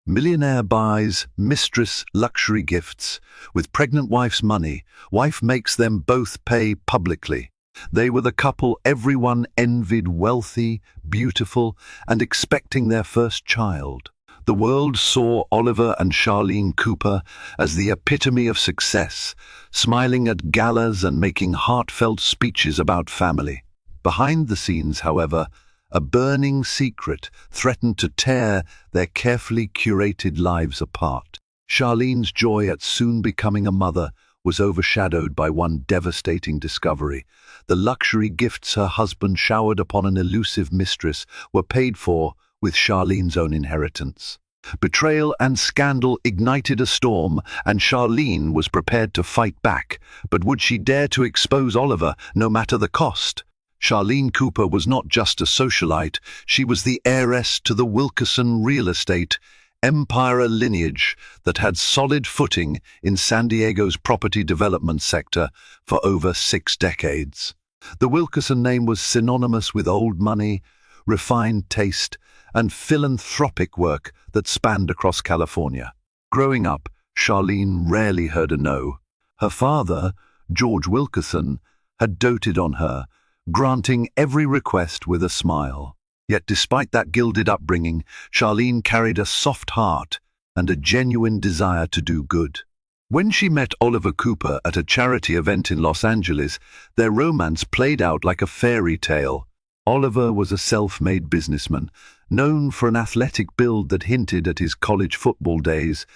Millionaire buys Mistress luxury gifts. With pregnant wife's money, wife makes them both pay publicly. They were the couple everyone envied, wealthy, beautiful, and expecting their first child. The world saw Oliver and Charlene Cooper as the epitome of success, smiling at galas and making heartfelt speeches about family. Behind the scenes, however, a burning secret threatened to tear their carefully curated lives apart. Charlene's joy at soon becoming a mother was overshadowed by one devastating discovery. The luxury gifts her husband showered upon an elusive mistress were paid for with Charlene's own inheritance. Betrayal and scandal ignited a storm, and Charlene was prepared to fight back. But would she dare to expose Oliver, no matter the cost? Charlene Cooper was not just a socialite, she was the heiress to the Wilkerson real estate empire lineage that had solid footing in San Diego's property development sector for over 6 decades. The Wilkerson name was synonymous with old money, refined taste, and philanthropic work that spanned across California. Growing up, Charlene rarely heard a no. Her father, George Wilkerson, had doted on her, granting every request with a smile. Yet despite that gilded upbringing, Charlene carried a soft heart and a genuine desire to do good. When she met Oliver Cooper at a charity event in Los Angeles, their romance played out like a fairy tale. Oliver was a self-made businessman, known for an athletic build that hinted at his college football days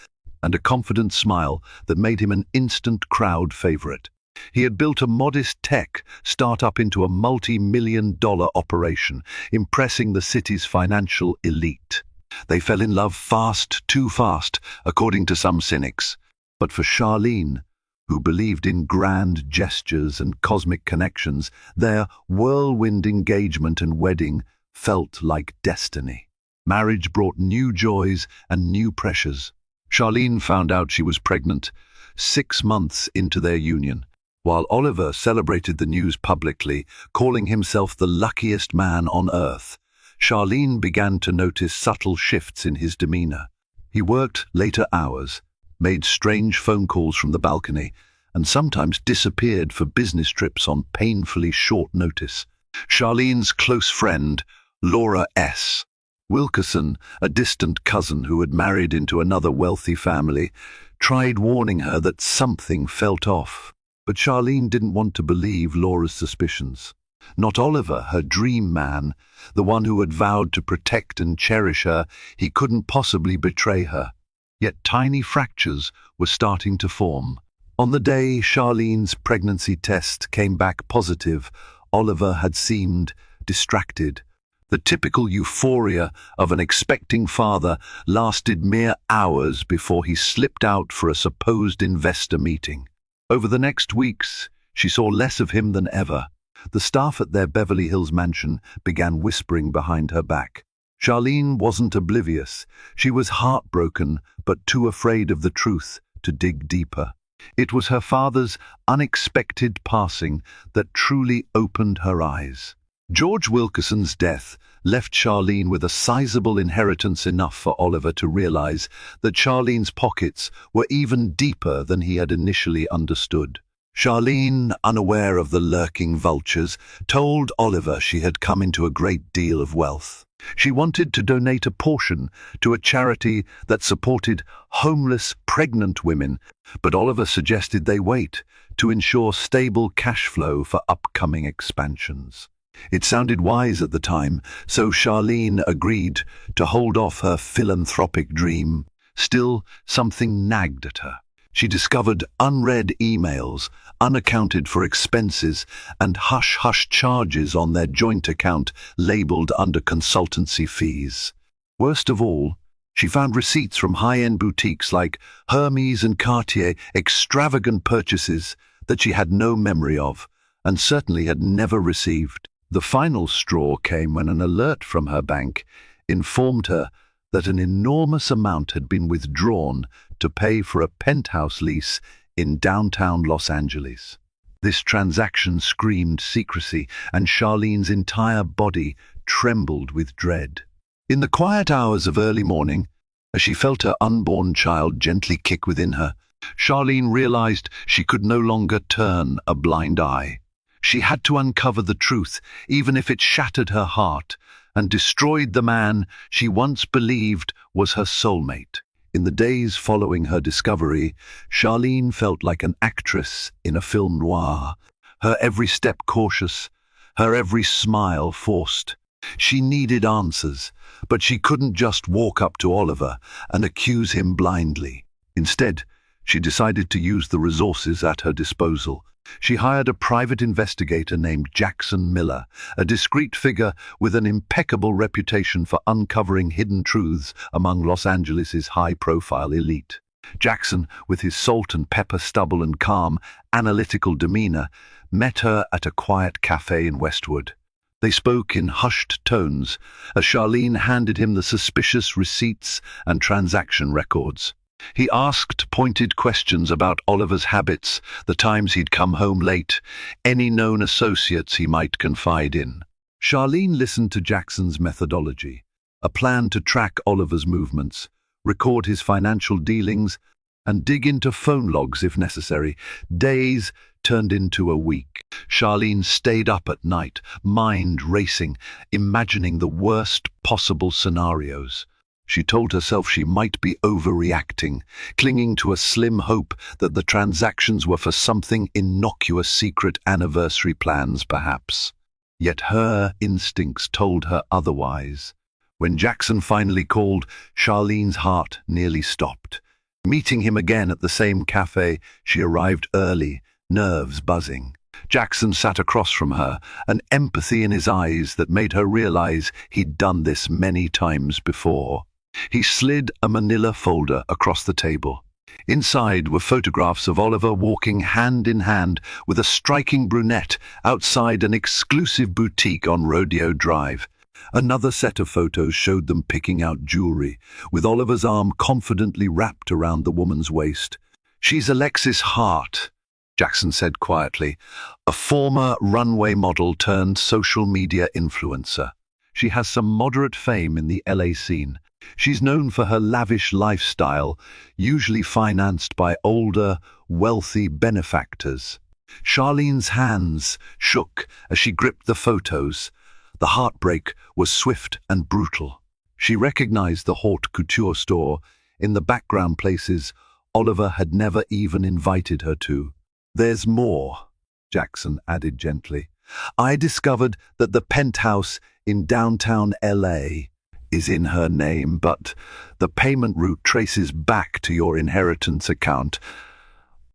and a confident smile that made him an instant crowd favorite. He had built a modest tech startup into a multi-million-dollar operation, impressing the city's financial elite. They fell in love fast, too fast, according to some cynics. But for Charlene, who believed in grand gestures and cosmic connections, their whirlwind engagement and wedding felt like destiny. Marriage brought new joys and new pressures. Charlene found out she was pregnant 6 months into their union. While Oliver celebrated the news publicly, calling himself the luckiest man on earth, Charlene began to notice subtle shifts in his demeanor. He worked later hours, made strange phone calls from the balcony, and sometimes disappeared for business trips on painfully short notice. Charlene's close friend, Laura S. Wilkerson, a distant cousin who had married into another wealthy family, tried warning her that something felt off. But Charlene didn't want to believe Laura's suspicions. Not Oliver, her dream man, the one who had vowed to protect and cherish her. He couldn't possibly betray her. Yet tiny fractures were starting to form. On the day Charlene's pregnancy test came back positive, Oliver had seemed distracted. The typical euphoria of an expecting father lasted mere hours before he slipped out for a supposed investor meeting. Over the next weeks, she saw less of him than ever. The staff at their Beverly Hills mansion began whispering behind her back. Charlene wasn't oblivious. She was heartbroken, but too afraid of the truth to dig deeper. It was her father's unexpected passing that truly opened her eyes. George Wilkerson's death left Charlene with a sizable inheritance, enough for Oliver to realize that Charlene's pockets were even deeper than he had initially understood. Charlene, unaware of the lurking vultures, told Oliver she had come into a great deal of wealth. She wanted to donate a portion to a charity that supported homeless pregnant women, but Oliver suggested they wait to ensure stable cash flow for upcoming expansions. It sounded wise at the time, so Charlene agreed to hold off her philanthropic dream. Still, something nagged at her. She discovered unread emails, unaccounted for expenses, and hush-hush charges on their joint account labeled under consultancy fees. Worst of all, she found receipts from high-end boutiques like Hermes and Cartier, extravagant purchases that she had no memory of, and certainly had never received. The final straw came when an alert from her bank informed her that an enormous amount had been withdrawn to pay for a penthouse lease in downtown Los Angeles. This transaction screamed secrecy, and Charlene's entire body trembled with dread. In the quiet hours of early morning, As she felt her unborn child gently kick within her, Charlene realized she could no longer turn a blind eye. She had to uncover the truth, even if it shattered her heart and destroyed the man she once believed was her soulmate. In the days following her discovery, Charlene felt like an actress in a film noir, her every step cautious, her every smile forced. She needed answers, but she couldn't just walk up to Oliver and accuse him blindly. Instead, she decided to use the resources at her disposal. She hired a private investigator named Jackson Miller, a discreet figure with an impeccable reputation for uncovering hidden truths among Los Angeles' high-profile elite. Jackson, with his salt and pepper stubble and calm, analytical demeanor, met her at a quiet cafe in Westwood. They spoke in hushed tones as Charlene handed him the suspicious receipts and transaction records. He asked pointed questions about Oliver's habits, the times he'd come home late, any known associates he might confide in. Charlene listened to Jackson's methodology, a plan to track Oliver's movements, record his financial dealings, and dig into phone logs if necessary. Days turned into a week. Charlene stayed up at night, mind racing, imagining the worst possible scenarios. She told herself she might be overreacting, clinging to a slim hope that the transactions were for something innocuous, secret anniversary plans, perhaps. Yet her instincts told her otherwise. When Jackson finally called, Charlene's heart nearly stopped. Meeting him again at the same cafe, she arrived early, nerves buzzing. Jackson sat across from her, an empathy in his eyes that made her realize he'd done this many times before. He slid a manila folder across the table. Inside were photographs of Oliver walking hand in hand with a striking brunette outside an exclusive boutique on Rodeo Drive. Another set of photos showed them picking out jewelry, with Oliver's arm confidently wrapped around the woman's waist. "She's Alexis Hart," Jackson said quietly, "a former runway model turned social media influencer. She has some moderate fame in the LA scene. She's known for her lavish lifestyle, usually financed by older, wealthy benefactors." Charlene's hands shook as she gripped the photos. The heartbreak was swift and brutal. She recognized the haute couture store in the background places Oliver had never even invited her to. "There's more," Jackson added gently. "I discovered that the penthouse in downtown LA is in her name, but the payment route traces back to your inheritance account.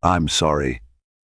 I'm sorry.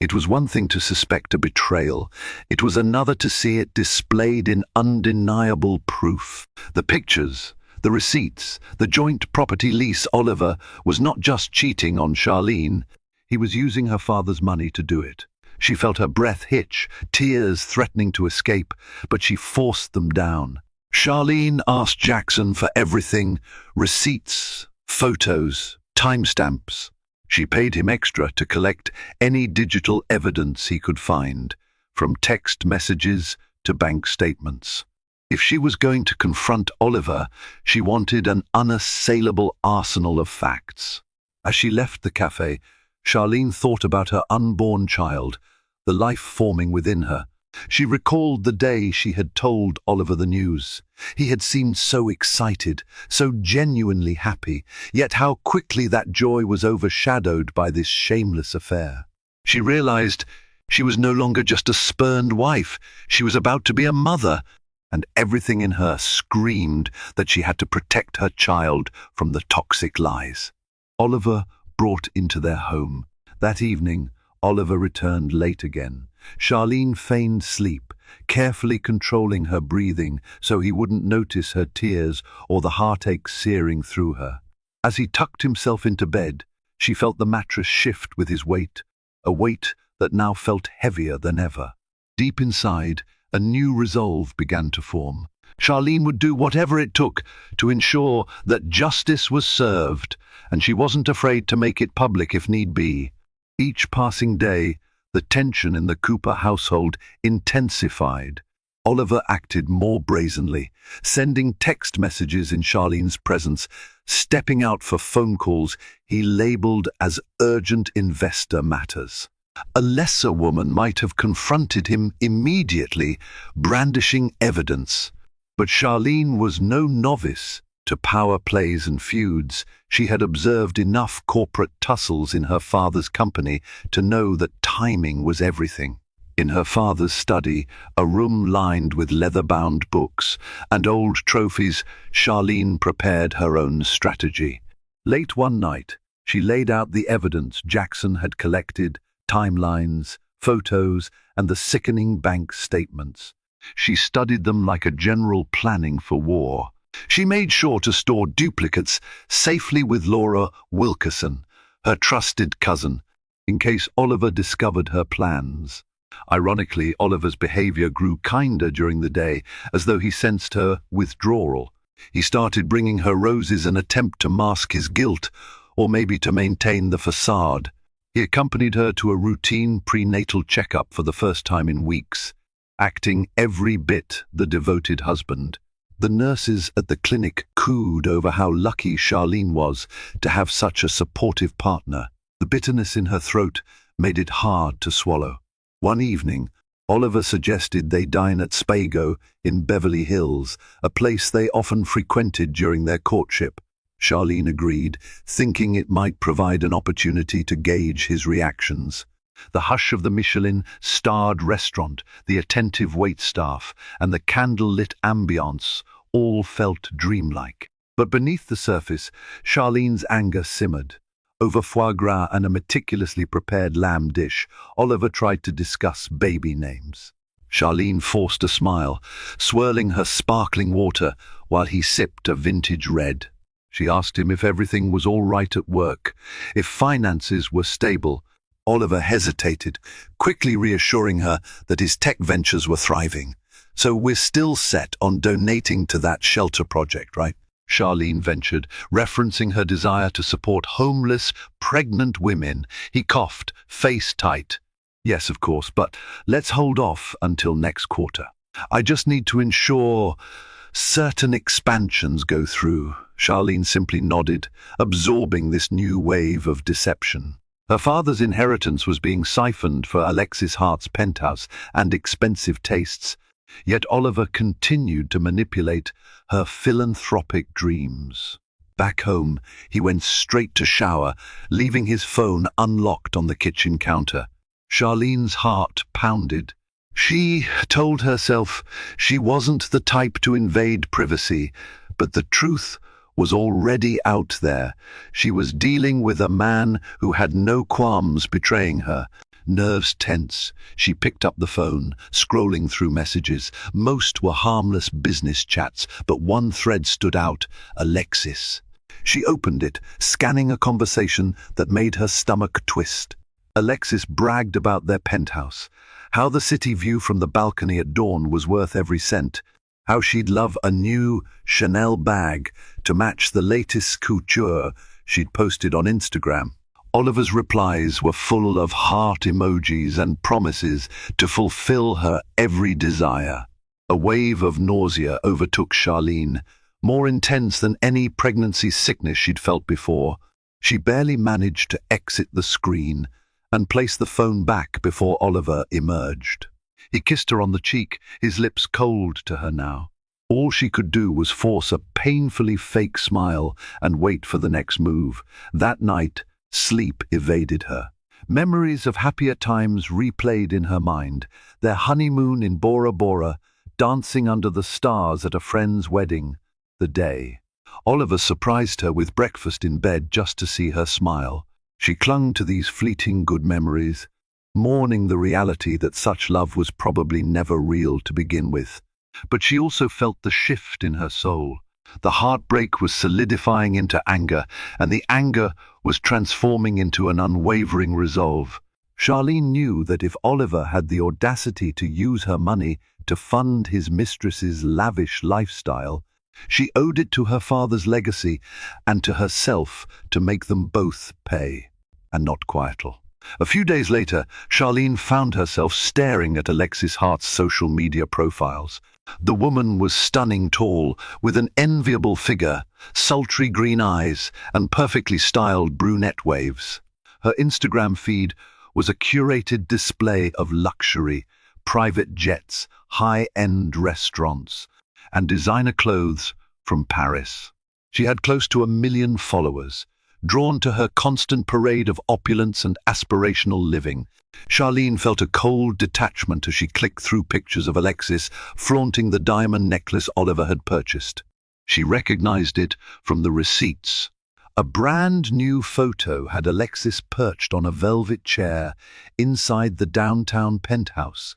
It was one thing to suspect a betrayal. It was another to see it displayed in undeniable proof. The pictures, the receipts, the joint property lease. Oliver was not just cheating on Charlene. He was using her father's money to do it. She felt her breath hitch, tears threatening to escape, but she forced them down. Charlene asked Jackson for everything: receipts, photos, timestamps. She paid him extra to collect any digital evidence he could find, from text messages to bank statements. If she was going to confront Oliver, she wanted an unassailable arsenal of facts. As she left the cafe, Charlene thought about her unborn child, the life forming within her. She recalled the day she had told Oliver the news. He had seemed so excited, so genuinely happy, yet how quickly that joy was overshadowed by this shameless affair. She realized she was no longer just a spurned wife. She was about to be a mother, and everything in her screamed that she had to protect her child from the toxic lies. Oliver brought into their home. That evening, Oliver returned late again. Charlene feigned sleep, carefully controlling her breathing so he wouldn't notice her tears or the heartache searing through her. As he tucked himself into bed, she felt the mattress shift with his weight, a weight that now felt heavier than ever. Deep inside, a new resolve began to form. Charlene would do whatever it took to ensure that justice was served, and she wasn't afraid to make it public if need be. Each passing day, the tension in the Cooper household intensified. Oliver acted more brazenly, sending text messages in Charlene's presence stepping out for phone calls he labeled as urgent investor matters. A lesser woman might have confronted him immediately, brandishing evidence. But Charlene was no novice to power plays and feuds. She had observed enough corporate tussles in her father's company to know that timing was everything. In her father's study, a room lined with leather-bound books and old trophies, Charlene prepared her own strategy. Late one night, she laid out the evidence Jackson had collected, timelines, photos, and the sickening bank statements. She studied them like a general planning for war. She made sure to store duplicates safely with Laura Wilkerson, her trusted cousin, in case Oliver discovered her plans. Ironically, Oliver's behavior grew kinder during the day, as though he sensed her withdrawal. He started bringing her roses in an attempt to mask his guilt, or maybe to maintain the facade. He accompanied her to a routine prenatal checkup for the first time in weeks, acting every bit the devoted husband. The nurses at the clinic cooed over how lucky Charlene was to have such a supportive partner. The bitterness in her throat made it hard to swallow. One evening, Oliver suggested they dine at Spago in Beverly Hills, a place they often frequented during their courtship. Charlene agreed, thinking it might provide an opportunity to gauge his reactions. The hush of the Michelin-starred restaurant, the attentive waitstaff, and the candle-lit ambience all felt dreamlike. But beneath the surface, Charlene's anger simmered. Over foie gras and a meticulously prepared lamb dish, Oliver tried to discuss baby names. Charlene forced a smile, swirling her sparkling water while he sipped a vintage red. She asked him if everything was all right at work, if finances were stable. Oliver hesitated, quickly reassuring her that his tech ventures were thriving. "So we're still set on donating to that shelter project, right?" Charlene ventured, referencing her desire to support homeless, pregnant women. He coughed, face tight. "Yes, of course, but let's hold off until next quarter. I just need to ensure certain expansions go through." Charlene simply nodded, absorbing this new wave of deception. Her father's inheritance was being siphoned for Alexis Hart's penthouse and expensive tastes, yet Oliver continued to manipulate her philanthropic dreams. Back home, he went straight to shower, leaving his phone unlocked on the kitchen counter. Charlene's heart pounded. She told herself she wasn't the type to invade privacy, but the truth was already out there. She was dealing with a man who had no qualms betraying her. Nerves tense, she picked up the phone, scrolling through messages. Most were harmless business chats, but one thread stood out: Alexis. She opened it, scanning a conversation that made her stomach twist. Alexis bragged about their penthouse, how the city view from the balcony at dawn was worth every cent, how she'd love a new Chanel bag to match the latest couture she'd posted on Instagram. Oliver's replies were full of heart emojis and promises to fulfill her every desire. A wave of nausea overtook Charlene, more intense than any pregnancy sickness she'd felt before. She barely managed to exit the screen and place the phone back before Oliver emerged. He kissed her on the cheek, his lips cold to her now. All she could do was force a painfully fake smile and wait for the next move. That night, sleep evaded her. Memories of happier times replayed in her mind, their honeymoon in Bora Bora, dancing under the stars at a friend's wedding, the day. Oliver surprised her with breakfast in bed just to see her smile. She clung to these fleeting good memories, mourning the reality that such love was probably never real to begin with. But she also felt the shift in her soul. The heartbreak was solidifying into anger, and the anger was transforming into an unwavering resolve. Charlene knew that if Oliver had the audacity to use her money to fund his mistress's lavish lifestyle, she owed it to her father's legacy and to herself to make them both pay, and not quietly. A few days later, Charlene found herself staring at Alexis Hart's social media profiles. The woman was stunning tall, with an enviable figure, sultry green eyes, and perfectly styled brunette waves. Her Instagram feed was a curated display of luxury, private jets, high-end restaurants, and designer clothes from Paris. She had close to 1 million followers, drawn to her constant parade of opulence and aspirational living. Charlene felt a cold detachment as she clicked through pictures of Alexis flaunting the diamond necklace Oliver had purchased. She recognized it from the receipts. A brand new photo had Alexis perched on a velvet chair inside the downtown penthouse.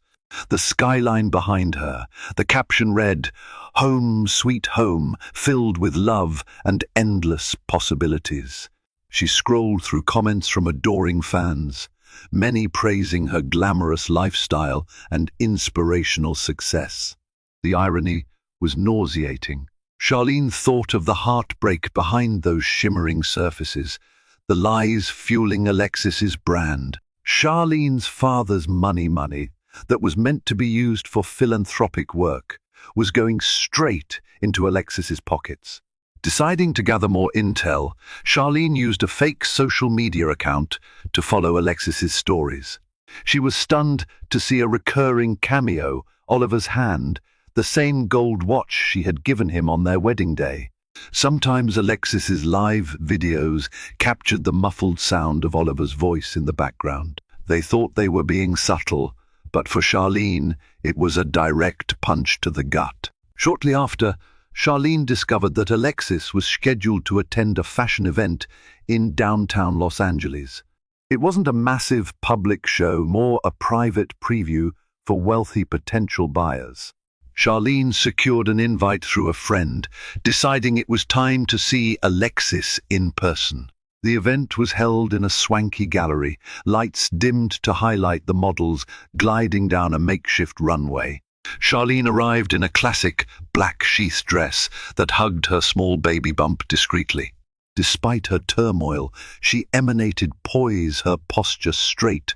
The skyline behind her, the caption read, "Home, sweet home, filled with love and endless possibilities." She scrolled through comments from adoring fans, many praising her glamorous lifestyle and inspirational success. The irony was nauseating. Charlene thought of the heartbreak behind those shimmering surfaces, the lies fueling Alexis's brand. Charlene's father's money that was meant to be used for philanthropic work was going straight into Alexis's pockets. Deciding to gather more intel, Charlene used a fake social media account to follow Alexis's stories. She was stunned to see a recurring cameo, Oliver's hand, the same gold watch she had given him on their wedding day. Sometimes Alexis's live videos captured the muffled sound of Oliver's voice in the background. They thought they were being subtle, but for Charlene, it was a direct punch to the gut. Shortly after, Charlene discovered that Alexis was scheduled to attend a fashion event in downtown Los Angeles. It wasn't a massive public show, more a private preview for wealthy potential buyers. Charlene secured an invite through a friend, deciding it was time to see Alexis in person. The event was held in a swanky gallery, lights dimmed to highlight the models gliding down a makeshift runway. Charlene arrived in a classic black sheath dress that hugged her small baby bump discreetly. Despite her turmoil, she emanated poise, her posture straight,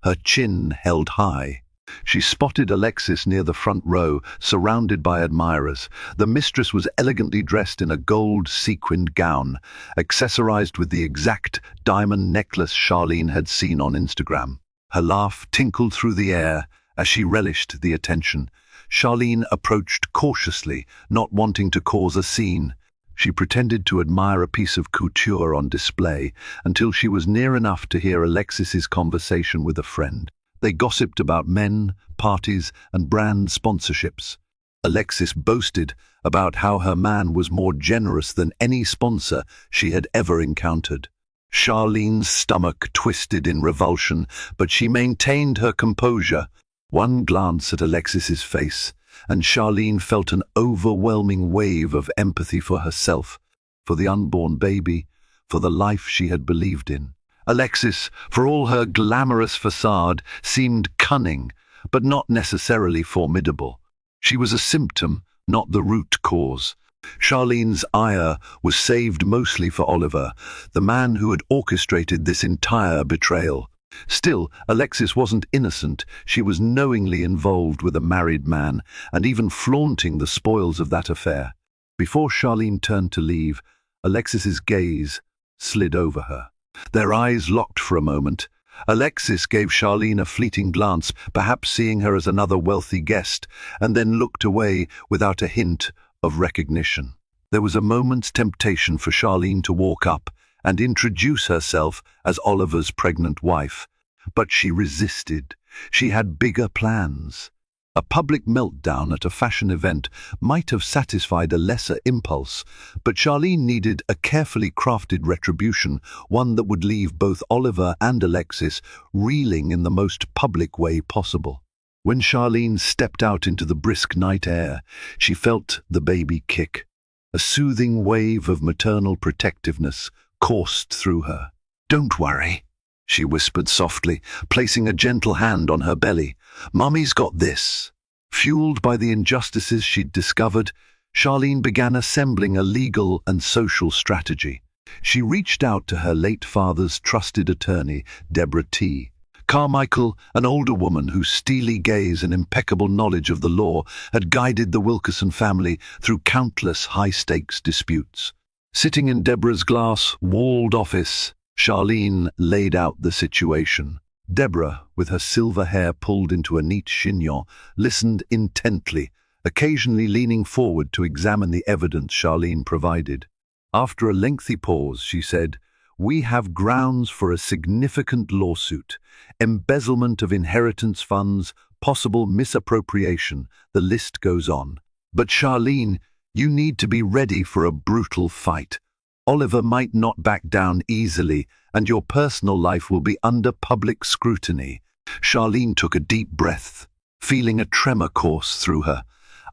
her chin held high. She spotted Alexis near the front row, surrounded by admirers. The mistress was elegantly dressed in a gold sequined gown, accessorized with the exact diamond necklace Charlene had seen on Instagram. Her laugh tinkled through the air as she relished the attention. Charlene approached cautiously, not wanting to cause a scene. She pretended to admire a piece of couture on display until she was near enough to hear Alexis's conversation with a friend. They gossiped about men, parties, and brand sponsorships. Alexis boasted about how her man was more generous than any sponsor she had ever encountered. Charlene's stomach twisted in revulsion, but she maintained her composure. One glance at Alexis's face, and Charlene felt an overwhelming wave of empathy for herself, for the unborn baby, for the life she had believed in. Alexis, for all her glamorous facade, seemed cunning, but not necessarily formidable. She was a symptom, not the root cause. Charlene's ire was saved mostly for Oliver, the man who had orchestrated this entire betrayal. Still, Alexis wasn't innocent. She was knowingly involved with a married man, and even flaunting the spoils of that affair. Before Charlene turned to leave, Alexis's gaze slid over her. Their eyes locked for a moment. Alexis gave Charlene a fleeting glance, perhaps seeing her as another wealthy guest, and then looked away without a hint of recognition. There was a moment's temptation for Charlene to walk up and introduce herself as Oliver's pregnant wife, but she resisted. She had bigger plans. A public meltdown at a fashion event might have satisfied a lesser impulse, but Charlene needed a carefully crafted retribution, one that would leave both Oliver and Alexis reeling in the most public way possible. When Charlene stepped out into the brisk night air, she felt the baby kick. A soothing wave of maternal protectiveness coursed through her. "Don't worry," she whispered softly, placing a gentle hand on her belly. "Mummy's got this." Fueled by the injustices she'd discovered, Charlene began assembling a legal and social strategy. She reached out to her late father's trusted attorney, Deborah T. Carmichael, an older woman whose steely gaze and impeccable knowledge of the law had guided the Wilkerson family through countless high-stakes disputes. Sitting in Deborah's glass-walled office, Charlene laid out the situation. Deborah, with her silver hair pulled into a neat chignon, listened intently, occasionally leaning forward to examine the evidence Charlene provided. After a lengthy pause, she said, "We have grounds for a significant lawsuit, embezzlement of inheritance funds, possible misappropriation, the list goes on. But Charlene, you need to be ready for a brutal fight. Oliver might not back down easily, and your personal life will be under public scrutiny." Charlene took a deep breath, feeling a tremor course through her.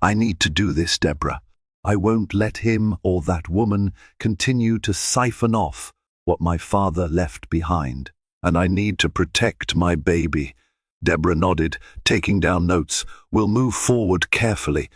"I need to do this, Deborah. I won't let him or that woman continue to siphon off what my father left behind. And I need to protect my baby." Deborah nodded, taking down notes. "We'll move forward carefully.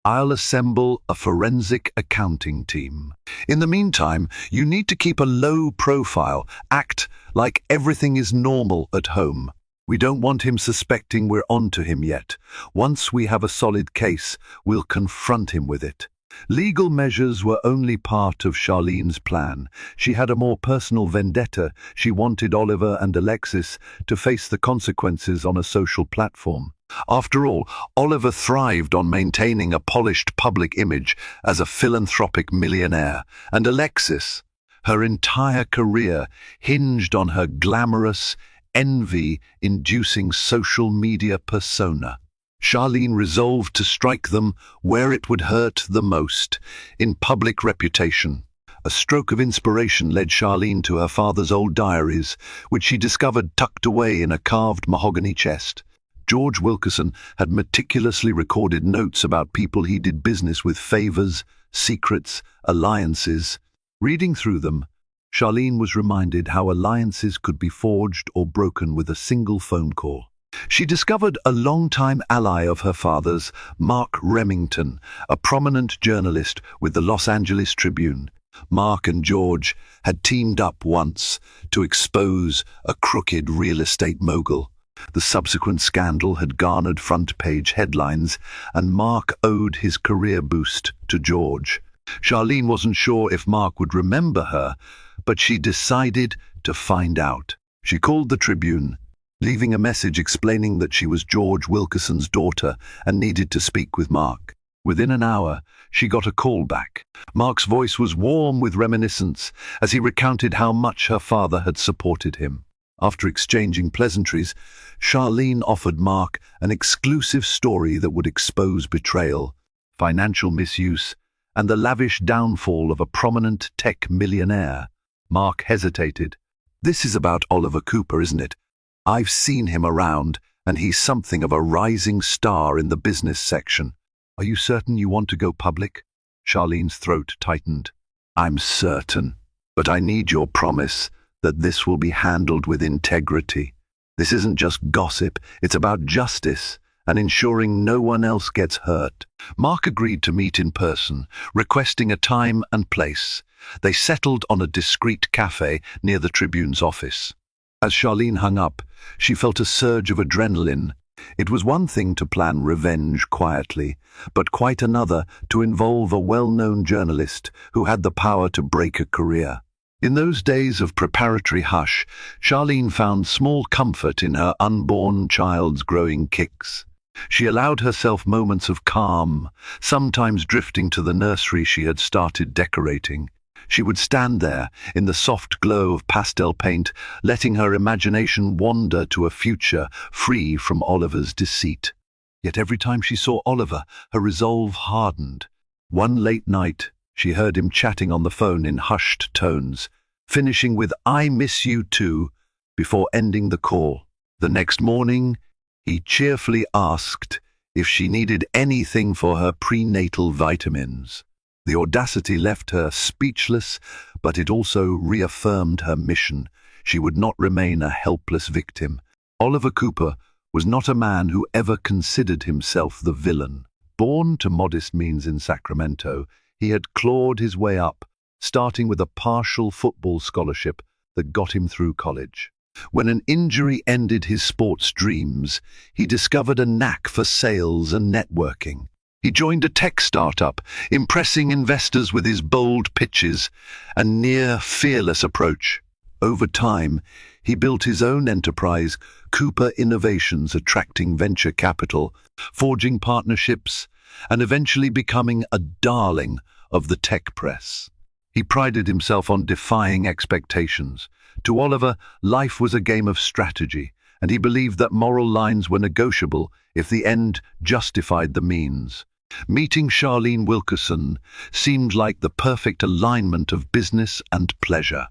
I'll assemble a forensic accounting team. In the meantime, you need to keep a low profile, act like everything is normal at home. We don't want him suspecting we're onto him yet. Once we have a solid case, we'll confront him with it." Legal measures were only part of Charlene's plan. She had a more personal vendetta. She wanted Oliver and Alexis to face the consequences on a social platform. After all, Oliver thrived on maintaining a polished public image as a philanthropic millionaire, and Alexis, her entire career hinged on her glamorous, envy-inducing social media persona. Charlene resolved to strike them where it would hurt the most, in public reputation. A stroke of inspiration led Charlene to her father's old diaries, which she discovered tucked away in a carved mahogany chest. George Wilkerson had meticulously recorded notes about people he did business with, favors, secrets, alliances. Reading through them, Charlene was reminded how alliances could be forged or broken with a single phone call. She discovered a longtime ally of her father's, Mark Remington, a prominent journalist with the Los Angeles Tribune. Mark and George had teamed up once to expose a crooked real estate mogul. The subsequent scandal had garnered front-page headlines, and Mark owed his career boost to George. Charlene wasn't sure if Mark would remember her, but she decided to find out. She called the Tribune, leaving a message explaining that she was George Wilkerson's daughter and needed to speak with Mark. Within an hour, she got a call back. Mark's voice was warm with reminiscence as he recounted how much her father had supported him. After exchanging pleasantries, Charlene offered Mark an exclusive story that would expose betrayal, financial misuse, and the lavish downfall of a prominent tech millionaire. Mark hesitated. "This is about Oliver Cooper, isn't it? I've seen him around, and he's something of a rising star in the business section. Are you certain you want to go public?" Charlene's throat tightened. "I'm certain, but I need your promise that this will be handled with integrity. This isn't just gossip, it's about justice and ensuring no one else gets hurt." Mark agreed to meet in person, requesting a time and place. They settled on a discreet cafe near the Tribune's office. As Charlene hung up, she felt a surge of adrenaline. It was one thing to plan revenge quietly, but quite another to involve a well-known journalist who had the power to break a career. In those days of preparatory hush, Charlene found small comfort in her unborn child's growing kicks. She allowed herself moments of calm, sometimes drifting to the nursery she had started decorating. She would stand there in the soft glow of pastel paint, letting her imagination wander to a future free from Oliver's deceit. Yet every time she saw Oliver, her resolve hardened. One late night, she heard him chatting on the phone in hushed tones, finishing with "I miss you too," before ending the call. The next morning, he cheerfully asked if she needed anything for her prenatal vitamins. The audacity left her speechless, but it also reaffirmed her mission. She would not remain a helpless victim. Oliver Cooper was not a man who ever considered himself the villain. Born to modest means in Sacramento, he had clawed his way up, starting with a partial football scholarship that got him through college. When an injury ended his sports dreams, he discovered a knack for sales and networking. He joined a tech startup, impressing investors with his bold pitches and near-fearless approach. Over time, he built his own enterprise, Cooper Innovations, attracting venture capital, forging partnerships, and eventually becoming a darling of the tech press. He prided himself on defying expectations. To Oliver, life was a game of strategy, and he believed that moral lines were negotiable if the end justified the means. Meeting Charlene Wilkerson seemed like the perfect alignment of business and pleasure.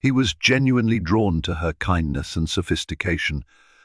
He was genuinely drawn to her kindness and sophistication,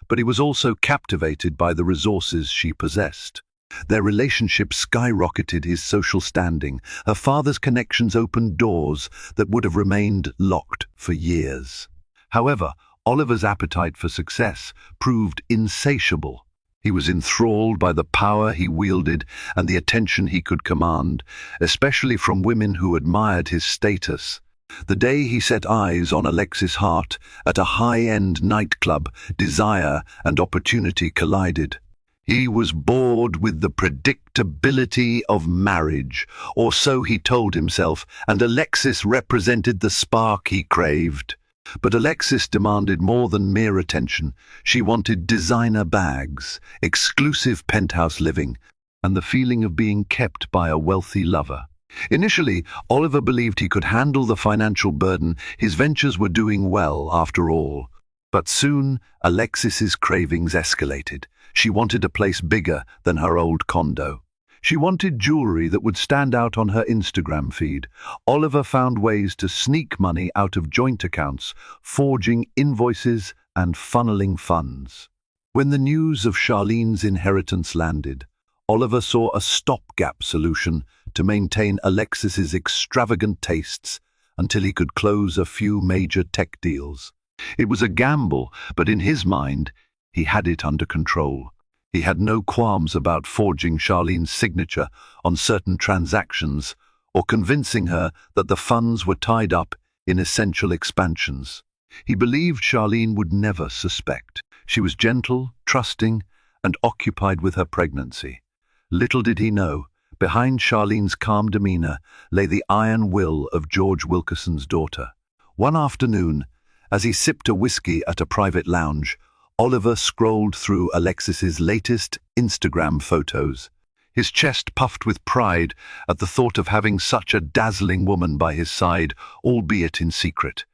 but he was also captivated by the resources she possessed. Their relationship skyrocketed his social standing. Her father's connections opened doors that would have remained locked for years. However, Oliver's appetite for success proved insatiable. He was enthralled by the power he wielded and the attention he could command, especially from women who admired his status. The day he set eyes on Alexis Hart at a high-end nightclub, desire and opportunity collided. He was bored with the predictability of marriage, or so he told himself, and Alexis represented the spark he craved. But Alexis demanded more than mere attention. She wanted designer bags, exclusive penthouse living, and the feeling of being kept by a wealthy lover. Initially, Oliver believed he could handle the financial burden. His ventures were doing well, after all. But soon, Alexis's cravings escalated. She wanted a place bigger than her old condo. She wanted jewelry that would stand out on her Instagram feed. Oliver found ways to sneak money out of joint accounts, forging invoices and funneling funds. When the news of Charlene's inheritance landed, Oliver saw a stopgap solution to maintain Alexis's extravagant tastes until he could close a few major tech deals. It was a gamble, but in his mind, he had it under control. He had no qualms about forging Charlene's signature on certain transactions or convincing her that the funds were tied up in essential expansions. He believed Charlene would never suspect. She was gentle, trusting, and occupied with her pregnancy. Little did he know, behind Charlene's calm demeanor lay the iron will of George Wilkerson's daughter. One afternoon, as he sipped a whiskey at a private lounge, Oliver scrolled through Alexis's latest Instagram photos. His chest puffed with pride at the thought of having such a dazzling woman by his side, albeit in secret.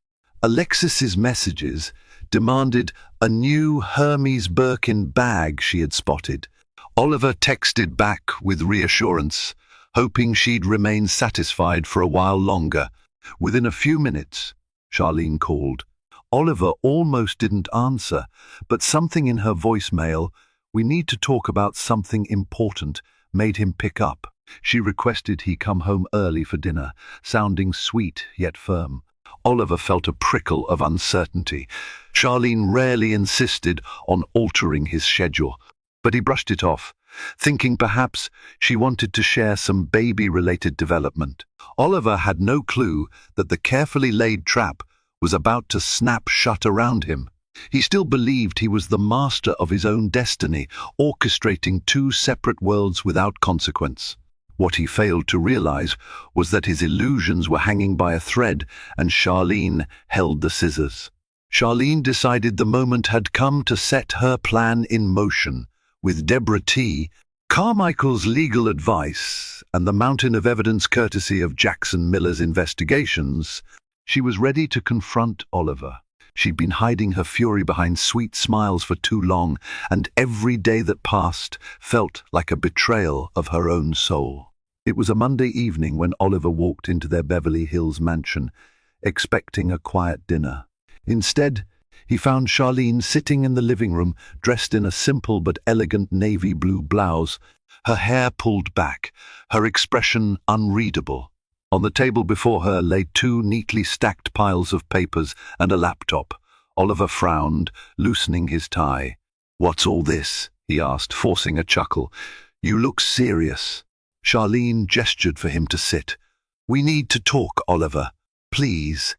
Alexis's messages demanded a new Hermes Birkin bag she had spotted. Oliver texted back with reassurance, hoping she'd remain satisfied for a while longer. Within a few minutes, Charlene called. Oliver almost didn't answer, but something in her voicemail, "We need to talk about something important," made him pick up. She requested he come home early for dinner, sounding sweet yet firm. Oliver felt a prickle of uncertainty. Charlene rarely insisted on altering his schedule, but he brushed it off, thinking perhaps she wanted to share some baby-related development. Oliver had no clue that the carefully laid trap was about to snap shut around him. He still believed he was the master of his own destiny, orchestrating two separate worlds without consequence. What he failed to realize was that his illusions were hanging by a thread, and Charlene held the scissors. Charlene decided the moment had come to set her plan in motion. With Deborah T., Carmichael's legal advice, and the mountain of evidence courtesy of Jackson Miller's investigations, she was ready to confront Oliver. She'd been hiding her fury behind sweet smiles for too long, and every day that passed felt like a betrayal of her own soul. It was a Monday evening when Oliver walked into their Beverly Hills mansion, expecting a quiet dinner. Instead, he found Charlene sitting in the living room, dressed in a simple but elegant navy blue blouse, her hair pulled back, her expression unreadable. On the table before her lay two neatly stacked piles of papers and a laptop. Oliver frowned, loosening his tie. "What's all this?" he asked, forcing a chuckle. "You look serious." Charlene gestured for him to sit. "We need to talk, Oliver. Please."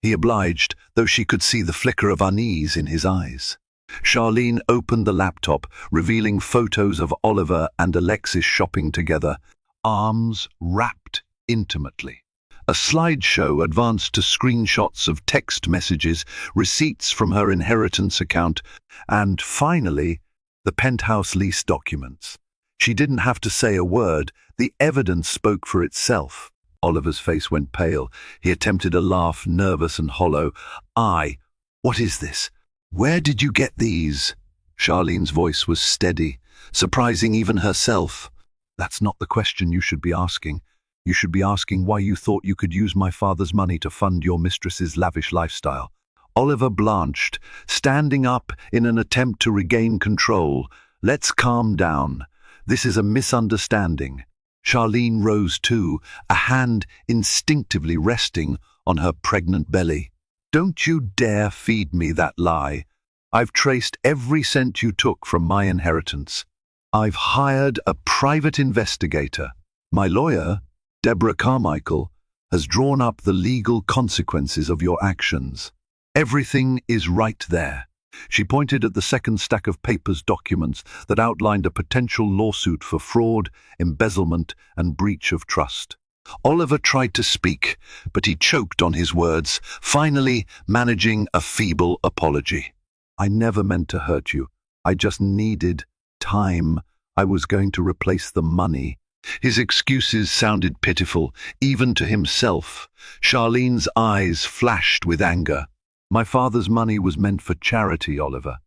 He obliged, though she could see the flicker of unease in his eyes. Charlene opened the laptop, revealing photos of Oliver and Alexis shopping together, arms wrapped intimately. A slideshow advanced to screenshots of text messages, receipts from her inheritance account, and, finally, the penthouse lease documents. She didn't have to say a word. The evidence spoke for itself. Oliver's face went pale. He attempted a laugh, nervous and hollow. What is this? Where did you get these?" Charlene's voice was steady, surprising even herself. "That's not the question you should be asking. You should be asking why you thought you could use my father's money to fund your mistress's lavish lifestyle." Oliver blanched, standing up in an attempt to regain control. "Let's calm down. This is a misunderstanding." Charlene rose too, a hand instinctively resting on her pregnant belly. "Don't you dare feed me that lie. I've traced every cent you took from my inheritance. I've hired a private investigator. My lawyer, Deborah Carmichael, has drawn up the legal consequences of your actions. Everything is right there." She pointed at the second stack of documents that outlined a potential lawsuit for fraud, embezzlement, and breach of trust. Oliver tried to speak, but he choked on his words, finally managing a feeble apology. "I never meant to hurt you. I just needed time. I was going to replace the money." His excuses sounded pitiful, even to himself. Charlene's eyes flashed with anger. "My father's money was meant for charity, Oliver.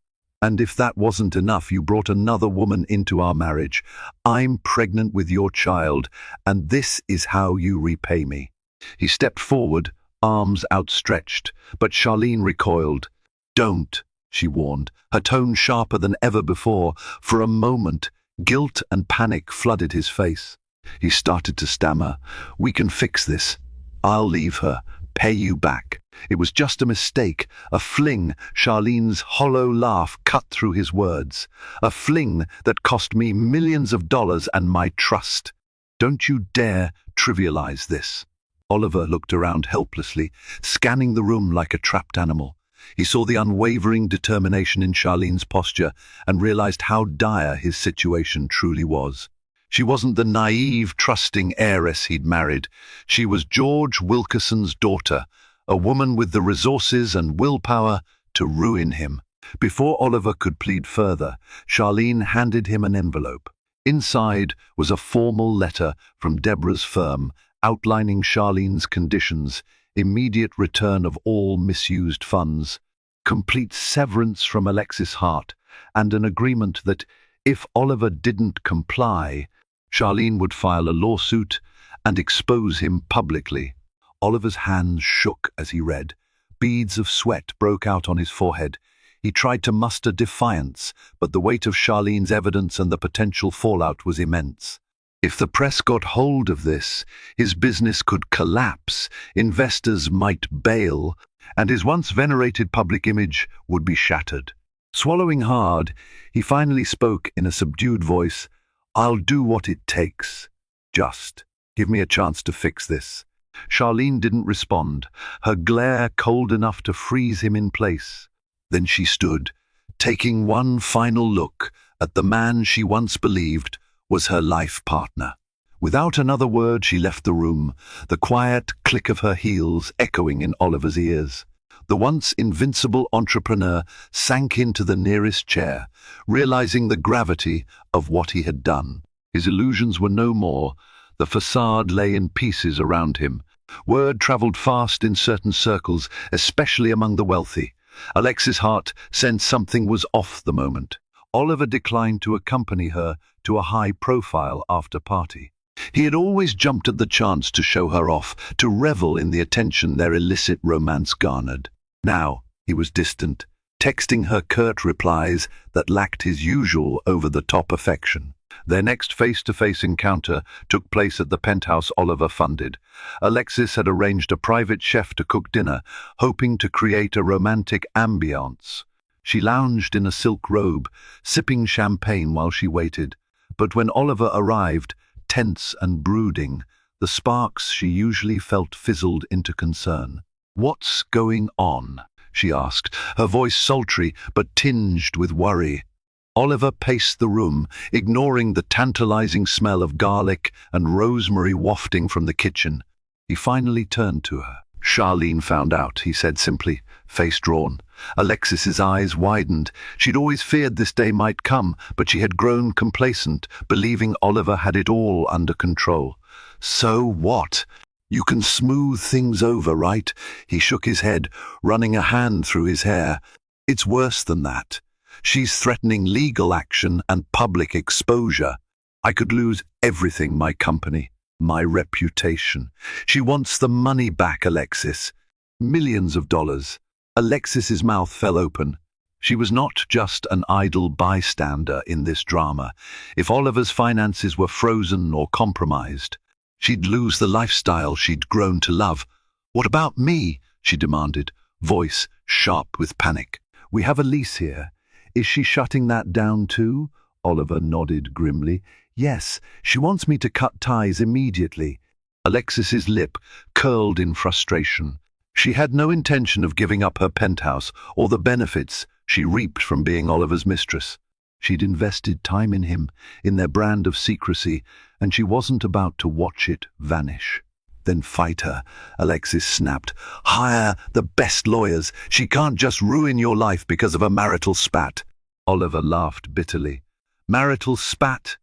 And if that wasn't enough, you brought another woman into our marriage. I'm pregnant with your child, and this is how you repay me." He stepped forward, arms outstretched, but Charlene recoiled. "Don't," she warned, her tone sharper than ever before. For a moment, guilt and panic flooded his face. He started to stammer. "We can fix this. I'll leave her, pay you back. It was just a mistake, a fling." Charlene's hollow laugh cut through his words. "A fling that cost me millions of dollars and my trust. Don't you dare trivialize this." Oliver looked around helplessly, scanning the room like a trapped animal. He saw the unwavering determination in Charlene's posture and realized how dire his situation truly was. She wasn't the naive, trusting heiress he'd married. She was George Wilkerson's daughter, a woman with the resources and willpower to ruin him. Before Oliver could plead further, Charlene handed him an envelope. Inside was a formal letter from Deborah's firm outlining Charlene's conditions: immediate return of all misused funds, complete severance from Alexis Hart, and an agreement that, if Oliver didn't comply, Charlene would file a lawsuit and expose him publicly. Oliver's hands shook as he read. Beads of sweat broke out on his forehead. He tried to muster defiance, but the weight of Charlene's evidence and the potential fallout was immense. If the press got hold of this, his business could collapse, investors might bail, and his once venerated public image would be shattered. Swallowing hard, he finally spoke in a subdued voice. "I'll do what it takes. Just give me a chance to fix this." Charlene didn't respond, her glare cold enough to freeze him in place. Then she stood, taking one final look at the man she once believed was her life partner. Without another word, she left the room, the quiet click of her heels echoing in Oliver's ears. The once invincible entrepreneur sank into the nearest chair, realizing the gravity of what he had done. His illusions were no more. The facade lay in pieces around him. Word traveled fast in certain circles, especially among the wealthy. Alexis Hart sensed something was off the moment. Oliver declined to accompany her to a high-profile after-party. He had always jumped at the chance to show her off, to revel in the attention their illicit romance garnered. Now he was distant, texting her curt replies that lacked his usual over-the-top affection. Their next face-to-face encounter took place at the penthouse Oliver funded. Alexis had arranged a private chef to cook dinner, hoping to create a romantic ambiance. She lounged in a silk robe, sipping champagne while she waited. But when Oliver arrived, tense and brooding, The sparks she usually felt fizzled into concern. "What's going on?" she asked, her voice sultry but tinged with worry. Oliver paced the room, ignoring the tantalizing smell of garlic and rosemary wafting from the kitchen. He finally turned to her. "Charlene found out," he said simply, face drawn. Alexis's eyes widened. She'd always feared this day might come, but she had grown complacent, believing Oliver had it all under control. "So what? You can smooth things over, right?" He shook his head, running a hand through his hair. "It's worse than that. She's threatening legal action and public exposure. I could lose everything, my company, my reputation. She wants the money back, Alexis. Millions of dollars." Alexis's mouth fell open. She was not just an idle bystander in this drama. If Oliver's finances were frozen or compromised, she'd lose the lifestyle she'd grown to love. "What about me?" she demanded, voice sharp with panic. "We have a lease here. Is she shutting that down too?" Oliver nodded grimly. "Yes, she wants me to cut ties immediately." Alexis's lip curled in frustration. She had no intention of giving up her penthouse or the benefits she reaped from being Oliver's mistress. She'd invested time in him, in their brand of secrecy, and she wasn't about to watch it vanish. "Then fight her," Alexis snapped. "Hire the best lawyers. She can't just ruin your life because of a marital spat." Oliver laughed bitterly. "Marital spat?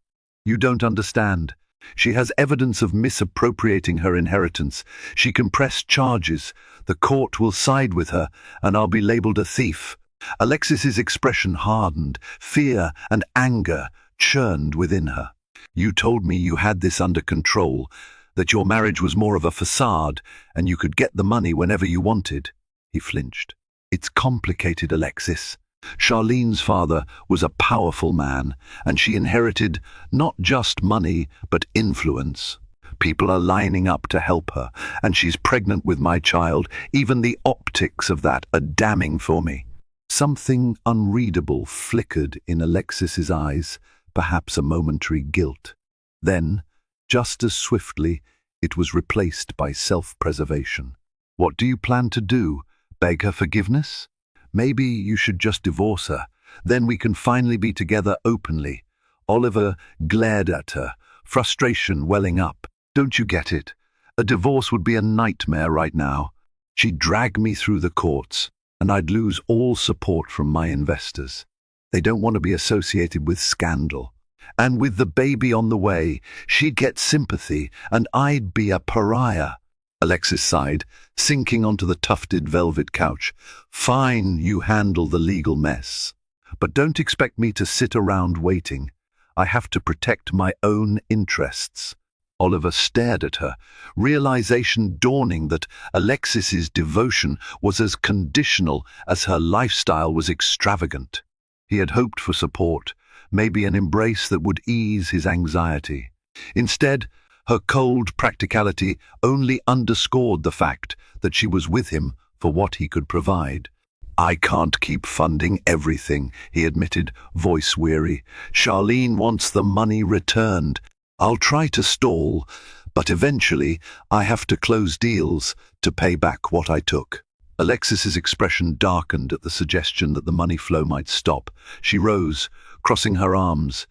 You don't understand. She has evidence of misappropriating her inheritance. She can press charges. The court will side with her, and I'll be labeled a thief." Alexis's expression hardened. Fear and anger churned within her. "You told me you had this under control, that your marriage was more of a facade, and you could get the money whenever you wanted." He flinched. "It's complicated, Alexis. Charlene's father was a powerful man, and she inherited not just money, but influence. People are lining up to help her, and she's pregnant with my child. Even the optics of that are damning for me." Something unreadable flickered in Alexis's eyes, perhaps a momentary guilt. Then, just as swiftly, it was replaced by self-preservation. "What do you plan to do? Beg her forgiveness? Maybe you should just divorce her. Then we can finally be together openly." Oliver glared at her, frustration welling up. "Don't you get it? A divorce would be a nightmare right now. She'd drag me through the courts, and I'd lose all support from my investors. They don't want to be associated with scandal. And with the baby on the way, she'd get sympathy, and I'd be a pariah." Alexis sighed, sinking onto the tufted velvet couch. "Fine, you handle the legal mess. But don't expect me to sit around waiting. I have to protect my own interests." Oliver stared at her, realization dawning that Alexis's devotion was as conditional as her lifestyle was extravagant. He had hoped for support, maybe an embrace that would ease his anxiety. Instead, her cold practicality only underscored the fact that she was with him for what he could provide. "I can't keep funding everything," he admitted, voice weary. "Charlene wants the money returned. I'll try to stall, but eventually I have to close deals to pay back what I took." Alexis's expression darkened at the suggestion that the money flow might stop. She rose, crossing her arms.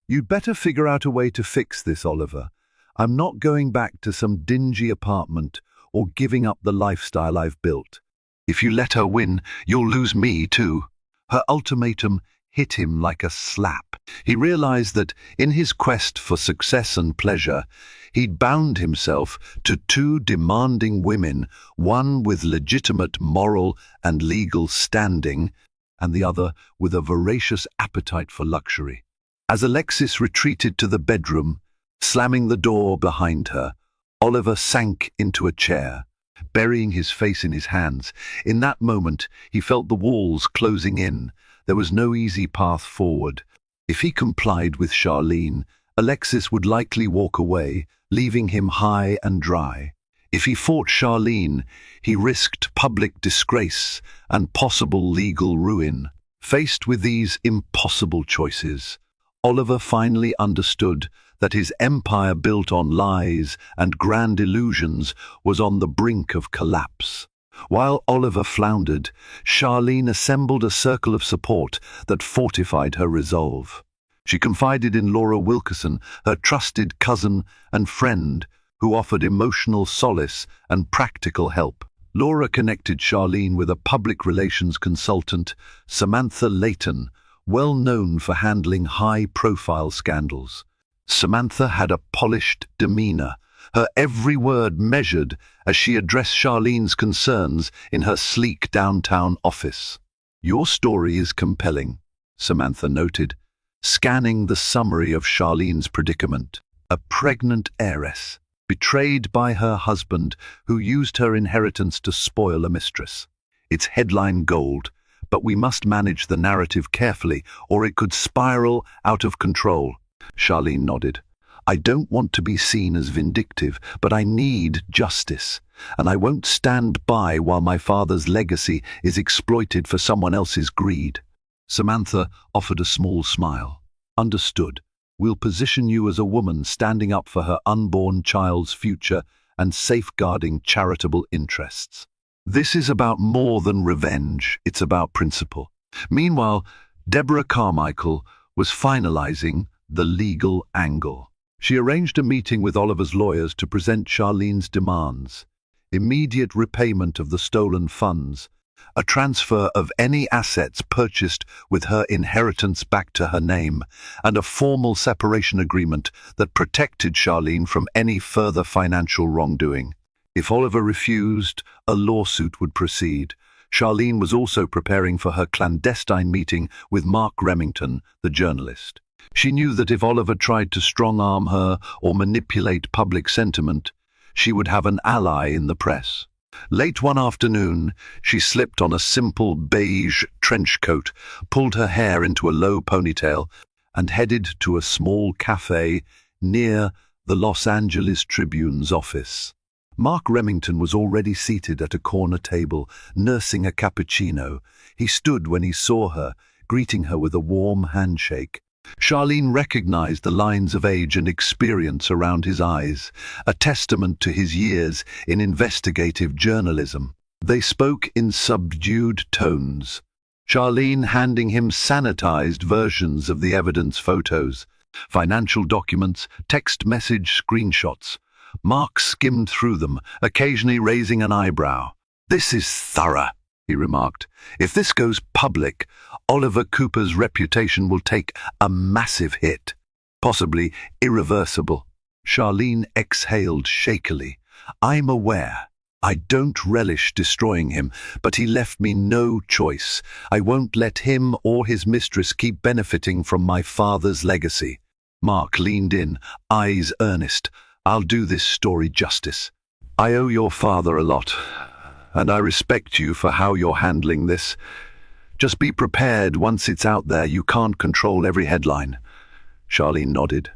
"You'd better figure out a way to fix this, Oliver. I'm not going back to some dingy apartment or giving up the lifestyle I've built. If you let her win, you'll lose me too." Her ultimatum hit him like a slap. He realized that, in his quest for success and pleasure, he'd bound himself to two demanding women, one with legitimate moral and legal standing, and the other with a voracious appetite for luxury. As Alexis retreated to the bedroom, slamming the door behind her, Oliver sank into a chair, burying his face in his hands. In that moment, he felt the walls closing in. There was no easy path forward. If he complied with Charlene, Alexis would likely walk away, leaving him high and dry. If he fought Charlene, he risked public disgrace and possible legal ruin. Faced with these impossible choices, Oliver finally understood that his empire built on lies and grand illusions was on the brink of collapse. While Oliver floundered, Charlene assembled a circle of support that fortified her resolve. She confided in Laura Wilkerson, her trusted cousin and friend, who offered emotional solace and practical help. Laura connected Charlene with a public relations consultant, Samantha Layton, well known for handling high-profile scandals. Samantha had a polished demeanor, her every word measured as she addressed Charlene's concerns in her sleek downtown office. "Your story is compelling," Samantha noted, scanning the summary of Charlene's predicament. A pregnant heiress, betrayed by her husband, who used her inheritance to spoil a mistress. It's headline gold, but we must manage the narrative carefully, or it could spiral out of control. Charlene nodded. "I don't want to be seen as vindictive, but I need justice, and I won't stand by while my father's legacy is exploited for someone else's greed." Samantha offered a small smile. "Understood. We'll position you as a woman standing up for her unborn child's future and safeguarding charitable interests. This is about more than revenge, it's about principle." Meanwhile, Deborah Carmichael was finalizing the legal angle. She arranged a meeting with Oliver's lawyers to present Charlene's demands: immediate repayment of the stolen funds, a transfer of any assets purchased with her inheritance back to her name, and a formal separation agreement that protected Charlene from any further financial wrongdoing. If Oliver refused, a lawsuit would proceed. Charlene was also preparing for her clandestine meeting with Mark Remington, the journalist. She knew that if Oliver tried to strong-arm her or manipulate public sentiment, she would have an ally in the press. Late one afternoon, she slipped on a simple beige trench coat, pulled her hair into a low ponytail, and headed to a small cafe near the Los Angeles Tribune's office. Mark Remington was already seated at a corner table, nursing a cappuccino. He stood when he saw her, greeting her with a warm handshake. Charlene recognized the lines of age and experience around his eyes, a testament to his years in investigative journalism. They spoke in subdued tones, Charlene handing him sanitized versions of the evidence photos, financial documents, text message screenshots. Mark skimmed through them, occasionally raising an eyebrow. "This is thorough," he remarked. "If this goes public, Oliver Cooper's reputation will take a massive hit, possibly irreversible." Charlene exhaled shakily. "I'm aware. I don't relish destroying him, but he left me no choice. I won't let him or his mistress keep benefiting from my father's legacy." Mark leaned in, eyes earnest. "I'll do this story justice. I owe your father a lot, and I respect you for how you're handling this. Just be prepared. Once it's out there, you can't control every headline." Charlene nodded.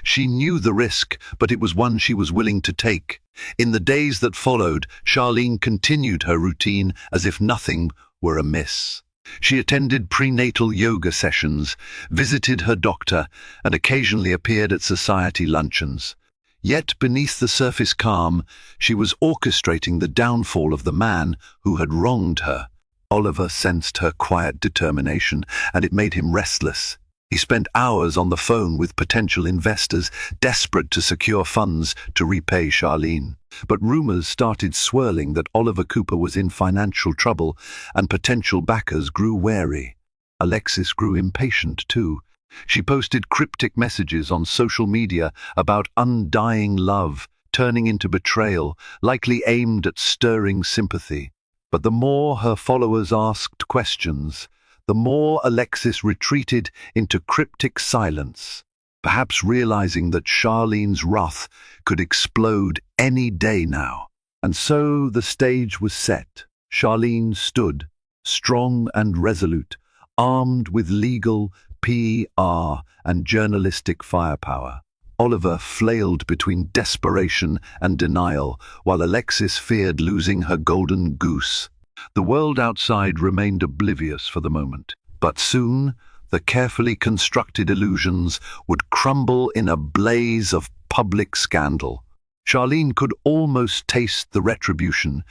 She knew the risk, but it was one she was willing to take. In the days that followed, Charlene continued her routine as if nothing were amiss. She attended prenatal yoga sessions, visited her doctor, and occasionally appeared at society luncheons. Yet beneath the surface calm, she was orchestrating the downfall of the man who had wronged her. Oliver sensed her quiet determination, and it made him restless. He spent hours on the phone with potential investors, desperate to secure funds to repay Charlene. But rumors started swirling that Oliver Cooper was in financial trouble, and potential backers grew wary. Alexis grew impatient too. She posted cryptic messages on social media about undying love, turning into betrayal, likely aimed at stirring sympathy. But the more her followers asked questions, the more Alexis retreated into cryptic silence, perhaps realizing that Charlene's wrath could explode any day now. And so the stage was set. Charlene stood, strong and resolute, armed with legal, PR, and journalistic firepower. Oliver flailed between desperation and denial, while Alexis feared losing her golden goose. The world outside remained oblivious for the moment, but soon the carefully constructed illusions would crumble in a blaze of public scandal. Charlene could almost taste the retribution,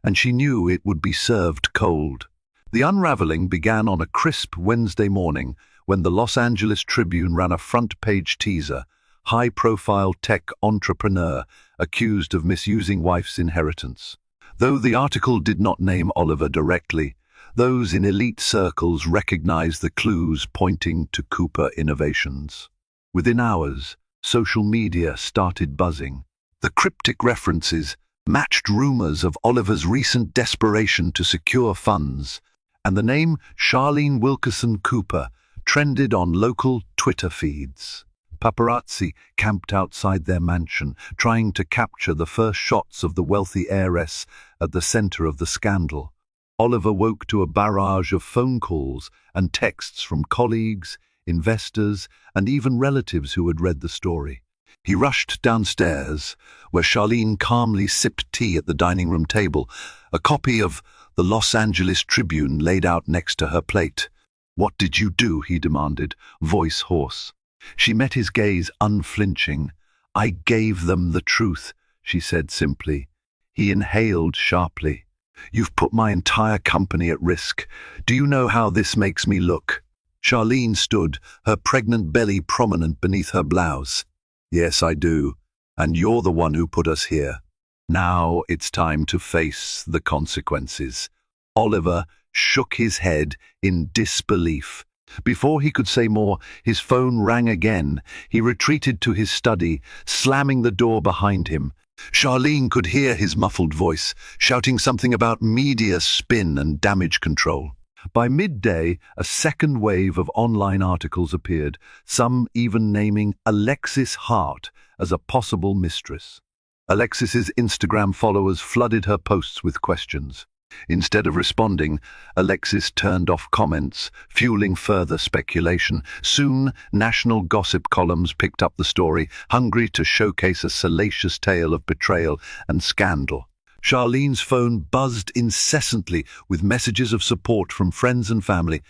and she knew it would be served cold. The unraveling began on a crisp Wednesday morning when the Los Angeles Tribune ran a front-page teaser: high-profile tech entrepreneur accused of misusing wife's inheritance. Though the article did not name Oliver directly, those in elite circles recognized the clues pointing to Cooper Innovations. Within hours, social media started buzzing. The cryptic references matched rumors of Oliver's recent desperation to secure funds, and the name Charlene Wilkerson Cooper trended on local Twitter feeds. Paparazzi camped outside their mansion, trying to capture the first shots of the wealthy heiress at the center of the scandal. Oliver woke to a barrage of phone calls and texts from colleagues, investors, and even relatives who had read the story. He rushed downstairs, where Charlene calmly sipped tea at the dining room table, a copy of the Los Angeles Tribune laid out next to her plate. "What did you do?" he demanded, voice hoarse. She met his gaze unflinching. "I gave them the truth," she said simply. He inhaled sharply. "You've put my entire company at risk. Do you know how this makes me look?" Charlene stood, her pregnant belly prominent beneath her blouse. "Yes, I do. And you're the one who put us here. Now it's time to face the consequences." Oliver shook his head in disbelief. Before he could say more, his phone rang again. He retreated to his study, slamming the door behind him. Charlene could hear his muffled voice, shouting something about media spin and damage control. By midday, a second wave of online articles appeared, some even naming Alexis Hart as a possible mistress. Alexis's Instagram followers flooded her posts with questions. Instead of responding, Alexis turned off comments, fueling further speculation. Soon, national gossip columns picked up the story, hungry to showcase a salacious tale of betrayal and scandal. Charlene's phone buzzed incessantly with messages of support from friends and family,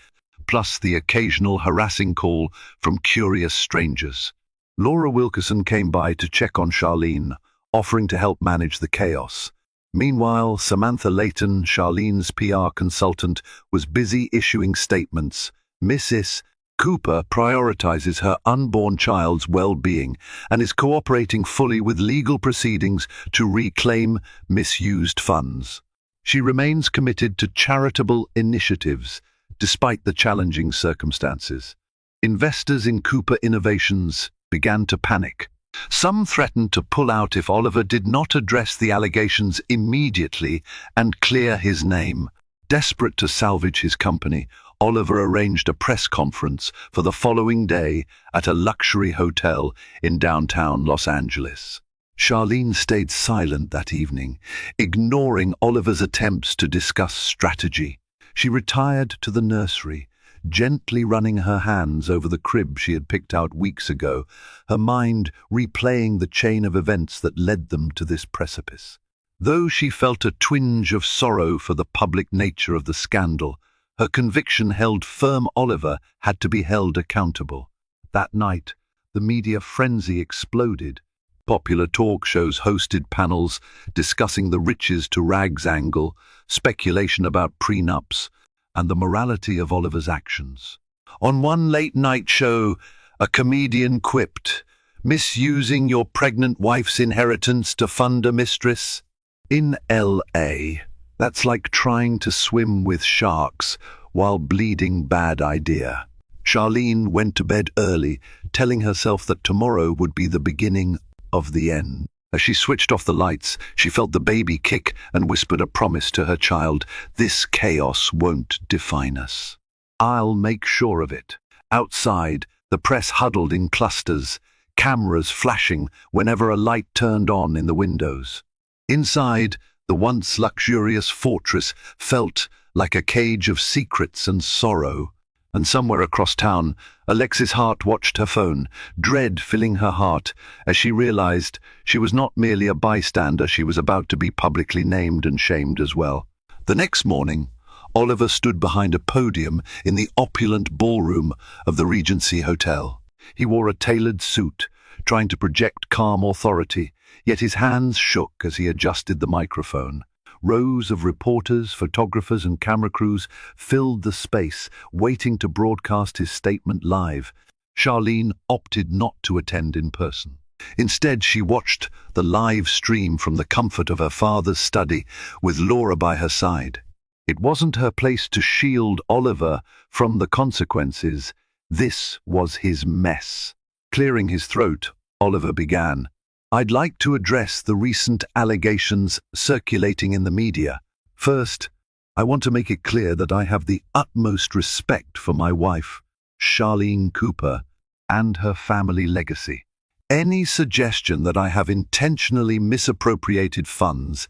plus the occasional harassing call from curious strangers. Laura Wilkerson came by to check on Charlene, offering to help manage the chaos. Meanwhile, Samantha Layton, Charlene's PR consultant, was busy issuing statements. Mrs. Cooper prioritizes her unborn child's well-being and is cooperating fully with legal proceedings to reclaim misused funds. She remains committed to charitable initiatives, despite the challenging circumstances. Investors in Cooper Innovations began to panic. Some threatened to pull out if Oliver did not address the allegations immediately and clear his name. Desperate to salvage his company, Oliver arranged a press conference for the following day at a luxury hotel in downtown Los Angeles. Charlene stayed silent that evening, ignoring Oliver's attempts to discuss strategy. She retired to the nursery, gently running her hands over the crib she had picked out weeks ago, her mind replaying the chain of events that led them to this precipice. Though she felt a twinge of sorrow for the public nature of the scandal, her conviction held firm Oliver had to be held accountable. That night, the media frenzy exploded. Popular talk shows hosted panels discussing the riches to rags angle, speculation about prenups, and the morality of Oliver's actions. On one late-night show, a comedian quipped, "Misusing your pregnant wife's inheritance to fund a mistress?" In L.A., that's like trying to swim with sharks while bleeding. Bad idea. Charlene went to bed early, telling herself that tomorrow would be the beginning of the end. As she switched off the lights, she felt the baby kick and whispered a promise to her child: "This chaos won't define us. I'll make sure of it." Outside, the press huddled in clusters, cameras flashing whenever a light turned on in the windows. Inside, the once luxurious fortress felt like a cage of secrets and sorrow. And somewhere across town, Alexis Hart watched her phone, dread filling her heart as she realized she was not merely a bystander, she was about to be publicly named and shamed as well. The next morning, Oliver stood behind a podium in the opulent ballroom of the Regency Hotel. He wore a tailored suit, trying to project calm authority, yet his hands shook as he adjusted the microphone. Rows of reporters, photographers, and camera crews filled the space, waiting to broadcast his statement live. Charlene opted not to attend in person. Instead, she watched the live stream from the comfort of her father's study, with Laura by her side. It wasn't her place to shield Oliver from the consequences. This was his mess. Clearing his throat, Oliver began. I'd like to address the recent allegations circulating in the media. First, I want to make it clear that I have the utmost respect for my wife, Charlene Cooper, and her family legacy. Any suggestion that I have intentionally misappropriated funds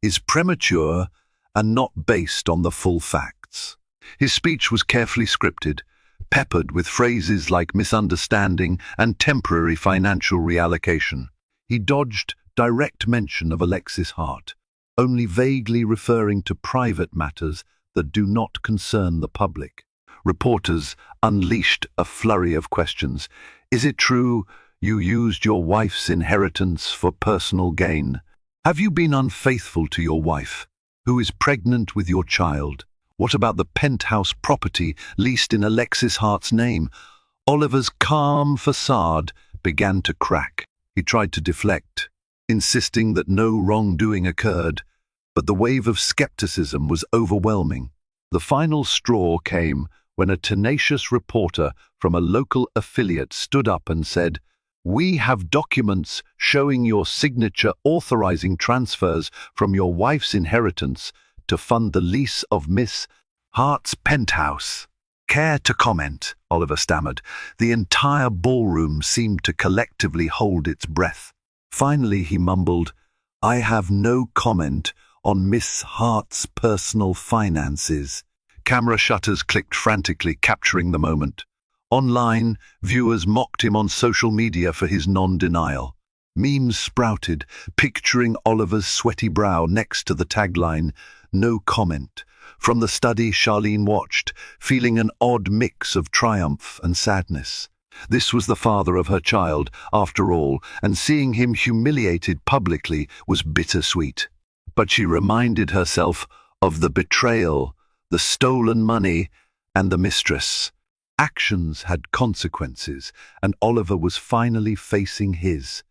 is premature and not based on the full facts. His speech was carefully scripted, peppered with phrases like misunderstanding and temporary financial reallocation. He dodged direct mention of Alexis Hart, only vaguely referring to private matters that do not concern the public. Reporters unleashed a flurry of questions. Is it true you used your wife's inheritance for personal gain? Have you been unfaithful to your wife, who is pregnant with your child? What about the penthouse property leased in Alexis Hart's name? Oliver's calm facade began to crack. He tried to deflect, insisting that no wrongdoing occurred, but the wave of skepticism was overwhelming. The final straw came when a tenacious reporter from a local affiliate stood up and said, "We have documents showing your signature authorizing transfers from your wife's inheritance to fund the lease of Miss Hart's penthouse." "Care to comment?" Oliver stammered. The entire ballroom seemed to collectively hold its breath. Finally he mumbled, "I have no comment on Miss Hart's personal finances." Camera shutters clicked frantically, capturing the moment. Online, viewers mocked him on social media for his non-denial. Memes sprouted, picturing Oliver's sweaty brow next to the tagline, "No comment." From the study, Charlene watched, feeling an odd mix of triumph and sadness. This was the father of her child, after all, and seeing him humiliated publicly was bittersweet. But she reminded herself of the betrayal, the stolen money, and the mistress. Actions had consequences, and Oliver was finally facing his.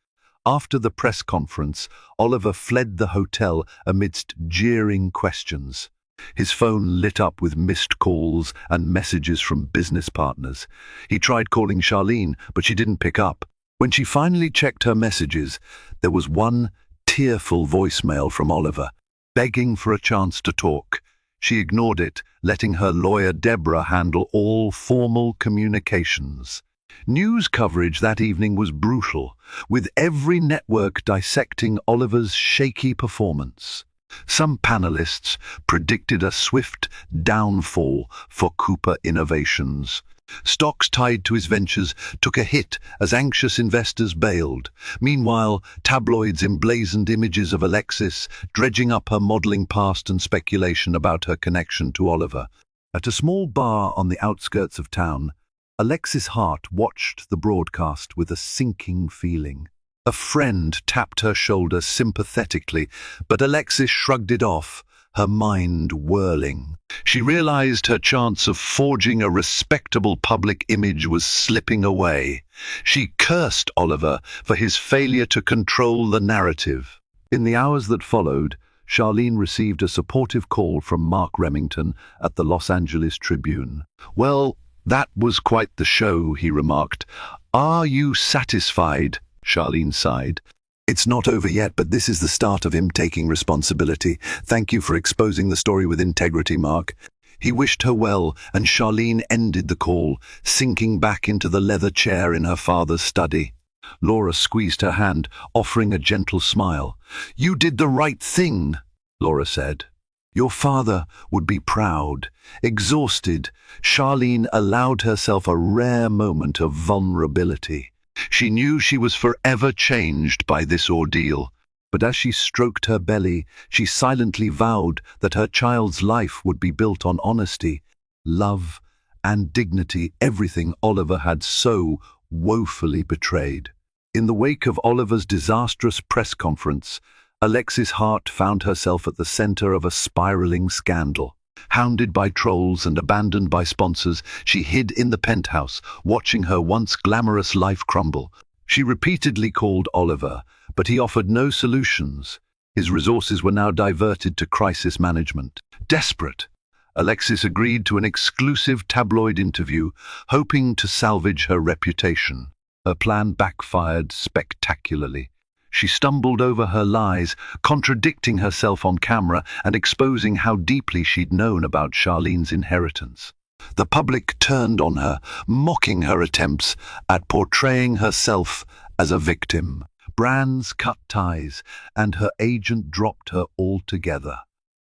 After the press conference, Oliver fled the hotel amidst jeering questions. His phone lit up with missed calls and messages from business partners. He tried calling Charlene, but she didn't pick up. When she finally checked her messages, there was one tearful voicemail from Oliver, begging for a chance to talk. She ignored it, letting her lawyer Deborah handle all formal communications. News coverage that evening was brutal, with every network dissecting Oliver's shaky performance. Some panelists predicted a swift downfall for Cooper Innovations. Stocks tied to his ventures took a hit as anxious investors bailed. Meanwhile, tabloids emblazoned images of Alexis, dredging up her modeling past and speculation about her connection to Oliver. At a small bar on the outskirts of town, Alexis Hart watched the broadcast with a sinking feeling. A friend tapped her shoulder sympathetically, but Alexis shrugged it off, her mind whirling. She realized her chance of forging a respectable public image was slipping away. She cursed Oliver for his failure to control the narrative. In the hours that followed, Charlene received a supportive call from Mark Remington at the Los Angeles Tribune. "Well, that was quite the show," he remarked. "Are you satisfied?" Charlene sighed. "It's not over yet, but this is the start of him taking responsibility. Thank you for exposing the story with integrity, Mark." He wished her well, and Charlene ended the call, sinking back into the leather chair in her father's study. Laura squeezed her hand, offering a gentle smile. "You did the right thing," Laura said. "Your father would be proud." Exhausted, Charlene allowed herself a rare moment of vulnerability. She knew she was forever changed by this ordeal. But as she stroked her belly, she silently vowed that her child's life would be built on honesty, love, and dignity, everything Oliver had so woefully betrayed. In the wake of Oliver's disastrous press conference, Alexis Hart found herself at the center of a spiraling scandal. Hounded by trolls and abandoned by sponsors, she hid in the penthouse, watching her once glamorous life crumble. She repeatedly called Oliver, but he offered no solutions. His resources were now diverted to crisis management. Desperate, Alexis agreed to an exclusive tabloid interview, hoping to salvage her reputation. Her plan backfired spectacularly. She stumbled over her lies, contradicting herself on camera and exposing how deeply she'd known about Charlene's inheritance. The public turned on her, mocking her attempts at portraying herself as a victim. Brands cut ties, and her agent dropped her altogether.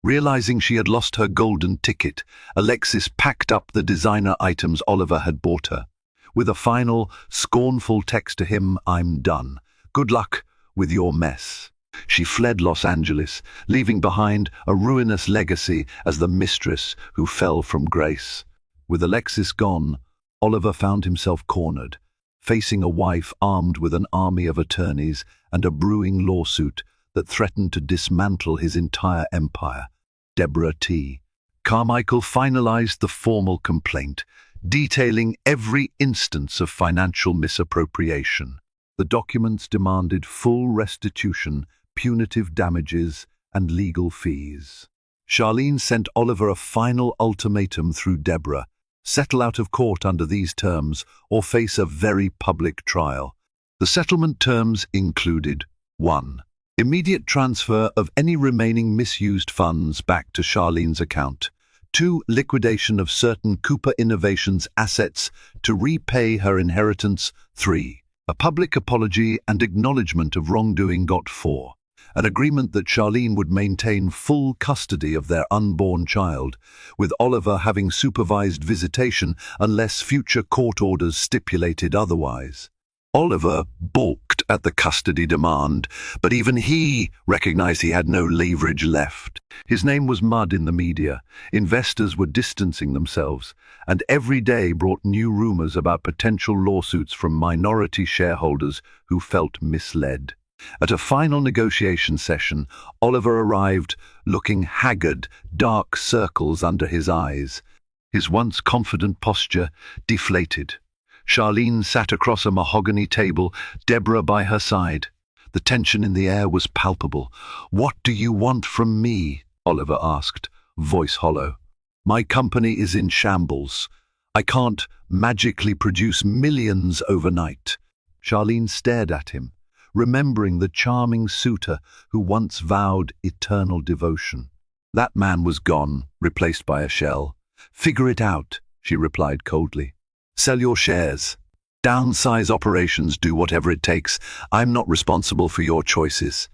Realizing she had lost her golden ticket, Alexis packed up the designer items Oliver had bought her. With a final, scornful text to him, "I'm done. Good luck with your mess." She fled Los Angeles, leaving behind a ruinous legacy as the mistress who fell from grace. With Alexis gone, Oliver found himself cornered, facing a wife armed with an army of attorneys and a brewing lawsuit that threatened to dismantle his entire empire. Deborah T. Carmichael finalized the formal complaint, detailing every instance of financial misappropriation. The documents demanded full restitution, punitive damages, and legal fees. Charlene sent Oliver a final ultimatum through Deborah: settle out of court under these terms or face a very public trial. The settlement terms included: 1. Immediate transfer of any remaining misused funds back to Charlene's account. 2. Liquidation of certain Cooper Innovations assets to repay her inheritance. 3. A public apology and acknowledgement of wrongdoing. 4. An agreement that Charlene would maintain full custody of their unborn child, with Oliver having supervised visitation unless future court orders stipulated otherwise. Oliver balked at the custody demand, but even he recognized he had no leverage left. His name was mud in the media, investors were distancing themselves, and every day brought new rumors about potential lawsuits from minority shareholders who felt misled. At a final negotiation session, Oliver arrived looking haggard, dark circles under his eyes. His once confident posture deflated. Charlene sat across a mahogany table, Deborah by her side. The tension in the air was palpable. "What do you want from me?" Oliver asked, voice hollow. "My company is in shambles. I can't magically produce millions overnight." Charlene stared at him, remembering the charming suitor who once vowed eternal devotion. That man was gone, replaced by a shell. "Figure it out," she replied coldly. "Sell your shares. Downsize operations, do whatever it takes. I'm not responsible for your choices."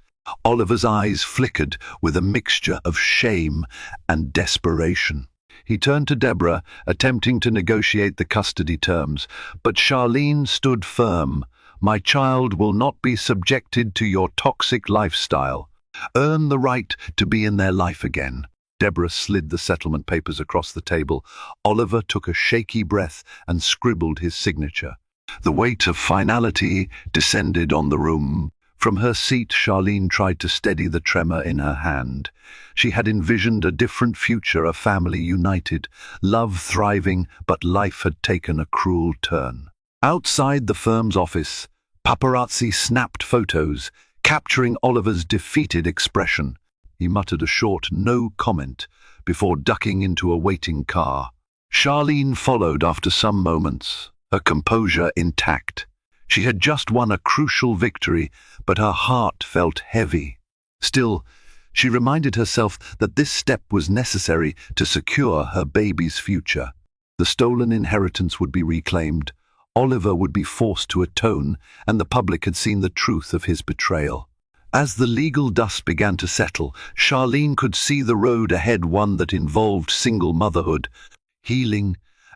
Oliver's eyes flickered with a mixture of shame and desperation. He turned to Deborah, attempting to negotiate the custody terms, but Charlene stood firm. "My child will not be subjected to your toxic lifestyle. Earn the right to be in their life again." Deborah slid the settlement papers across the table. Oliver took a shaky breath and scribbled his signature. The weight of finality descended on the room. From her seat, Charlene tried to steady the tremor in her hand. She had envisioned a different future, a family united, love thriving, but life had taken a cruel turn. Outside the firm's office, paparazzi snapped photos, capturing Oliver's defeated expression. He muttered a short no comment before ducking into a waiting car. Charlene followed after some moments, her composure intact. She had just won a crucial victory, but her heart felt heavy. Still, she reminded herself that this step was necessary to secure her baby's future. The stolen inheritance would be reclaimed, Oliver would be forced to atone, and the public had seen the truth of his betrayal. As the legal dust began to settle, Charlene could see the road ahead, one that involved single motherhood, healing,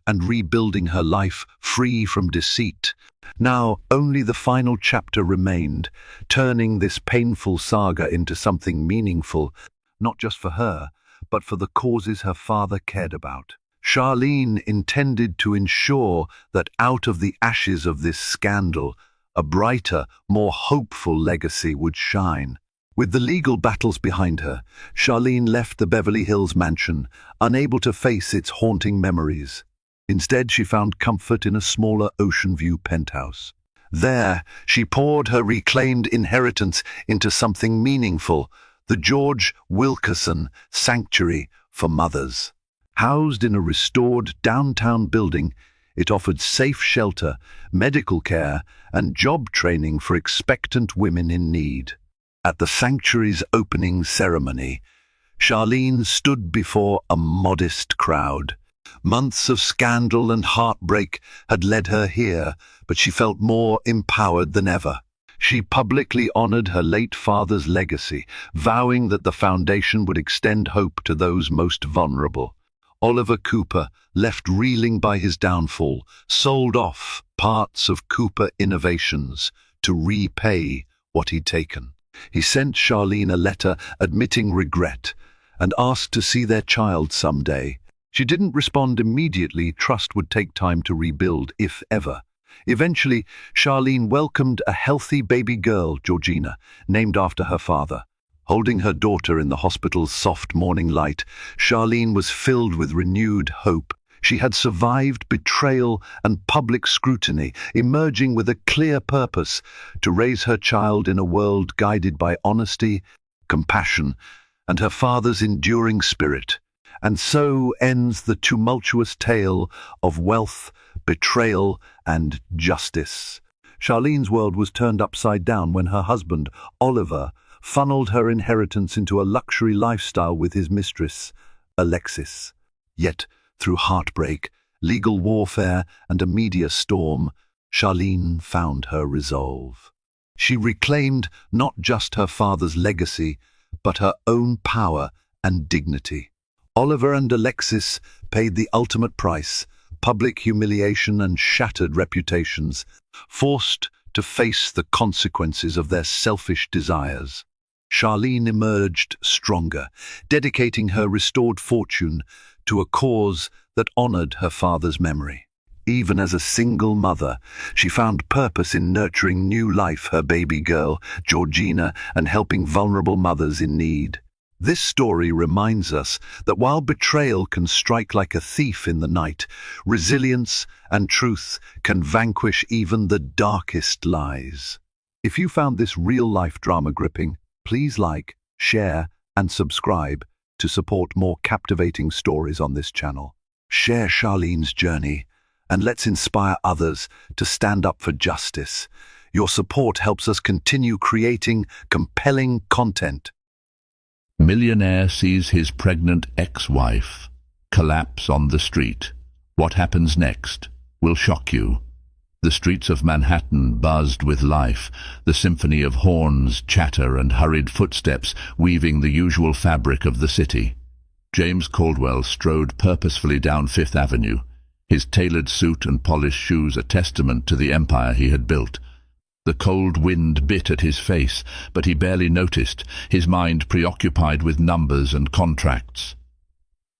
and rebuilding her life free from deceit. Now only the final chapter remained, turning this painful saga into something meaningful, not just for her, but for the causes her father cared about. Charlene intended to ensure that out of the ashes of this scandal, a brighter, more hopeful legacy would shine. With the legal battles behind her, Charlene left the Beverly Hills mansion, unable to face its haunting memories. Instead, she found comfort in a smaller Ocean View penthouse. There, she poured her reclaimed inheritance into something meaningful, the George Wilkerson Sanctuary for Mothers. Housed in a restored downtown building, it offered safe shelter, medical care, and job training for expectant women in need. At the sanctuary's opening ceremony, Charlene stood before a modest crowd. Months of scandal and heartbreak had led her here, but she felt more empowered than ever. She publicly honored her late father's legacy, vowing that the foundation would extend hope to those most vulnerable. Oliver Cooper, left reeling by his downfall, sold off parts of Cooper Innovations to repay what he'd taken. He sent Charlene a letter admitting regret and asked to see their child someday. She didn't respond immediately. Trust would take time to rebuild, if ever. Eventually, Charlene welcomed a healthy baby girl, Georgina, named after her father. Holding her daughter in the hospital's soft morning light, Charlene was filled with renewed hope. She had survived betrayal and public scrutiny, emerging with a clear purpose to raise her child in a world guided by honesty, compassion, and her father's enduring spirit. And so ends the tumultuous tale of wealth, betrayal, and justice. Charlene's world was turned upside down when her husband, Oliver, funneled her inheritance into a luxury lifestyle with his mistress, Alexis. Yet, through heartbreak, legal warfare, and a media storm, Charlene found her resolve. She reclaimed not just her father's legacy, but her own power and dignity. Oliver and Alexis paid the ultimate price, public humiliation and shattered reputations, forced to face the consequences of their selfish desires. Charlene emerged stronger, dedicating her restored fortune to a cause that honored her father's memory. Even as a single mother, she found purpose in nurturing new life, her baby girl, Georgina, and helping vulnerable mothers in need. This story reminds us that while betrayal can strike like a thief in the night, resilience and truth can vanquish even the darkest lies. If you found this real-life drama gripping, please like, share, and subscribe to support more captivating stories on this channel. Share Charlene's journey, and let's inspire others to stand up for justice. Your support helps us continue creating compelling content. Millionaire sees his pregnant ex-wife collapse on the street. What happens next will shock you. The streets of Manhattan buzzed with life, the symphony of horns, chatter, and hurried footsteps weaving the usual fabric of the city. James Caldwell strode purposefully down Fifth Avenue, his tailored suit and polished shoes a testament to the empire he had built. The cold wind bit at his face, but he barely noticed, his mind preoccupied with numbers and contracts.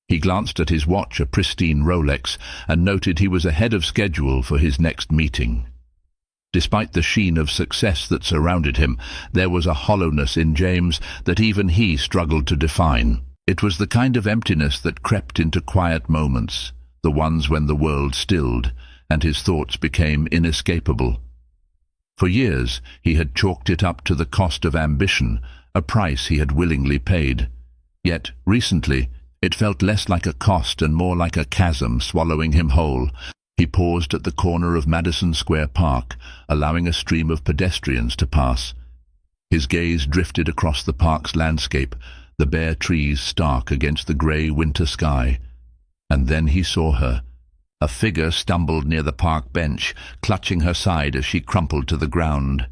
He glanced at his watch, a pristine Rolex, and noted he was ahead of schedule for his next meeting. Despite the sheen of success that surrounded him, there was a hollowness in James that even he struggled to define. It was the kind of emptiness that crept into quiet moments, the ones when the world stilled, and his thoughts became inescapable. For years he had chalked it up to the cost of ambition, a price he had willingly paid. Yet, recently, it felt less like a cost and more like a chasm swallowing him whole. He paused at the corner of Madison Square Park, allowing a stream of pedestrians to pass. His gaze drifted across the park's landscape, the bare trees stark against the grey winter sky. And then he saw her. A figure stumbled near the park bench, clutching her side as she crumpled to the ground.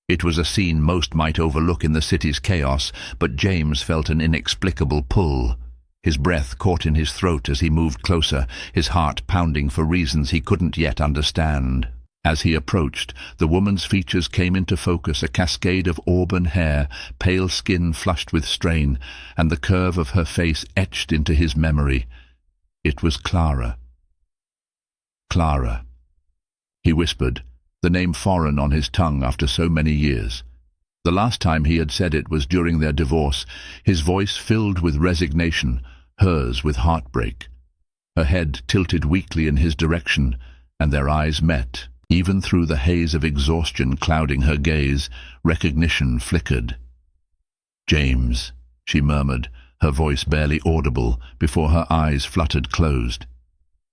It was a scene most might overlook in the city's chaos, but James felt an inexplicable pull. his breath caught in his throat as he moved closer, his heart pounding for reasons he couldn't yet understand. As he approached, the woman's features came into focus, a cascade of auburn hair, pale skin flushed with strain, and the curve of her face etched into his memory. It was Clara. Clara. He whispered, the name foreign on his tongue after so many years. The last time he had said it was during their divorce, his voice filled with resignation, hers with heartbreak. Her head tilted weakly in his direction, and their eyes met. Even through the haze of exhaustion clouding her gaze, recognition flickered. "James," she murmured, her voice barely audible, before her eyes fluttered closed.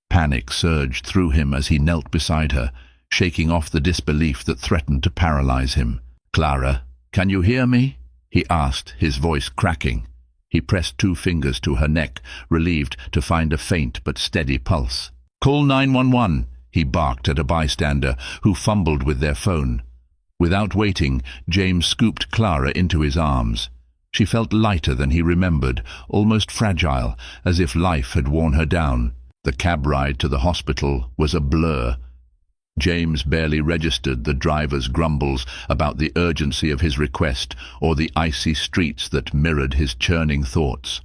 Panic surged through him as he knelt beside her, shaking off the disbelief that threatened to paralyze him. "Clara, can you hear me?" he asked, his voice cracking. He pressed 2 fingers to her neck, relieved to find a faint but steady pulse. "Call 911, he barked at a bystander who fumbled with their phone. Without waiting, James scooped Clara into his arms. She felt lighter than he remembered, almost fragile, as if life had worn her down. The cab ride to the hospital was a blur. James barely registered the driver's grumbles about the urgency of his request or the icy streets that mirrored his churning thoughts.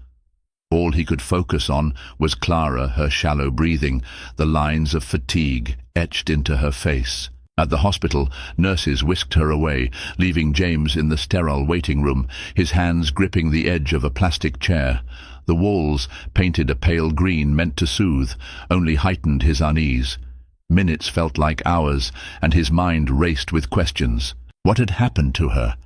All he could focus on was Clara, her shallow breathing, the lines of fatigue etched into her face. At the hospital, nurses whisked her away, leaving James in the sterile waiting room, his hands gripping the edge of a plastic chair. The walls, painted a pale green meant to soothe, only heightened his unease. Minutes felt like hours, and his mind raced with questions. What had happened to her?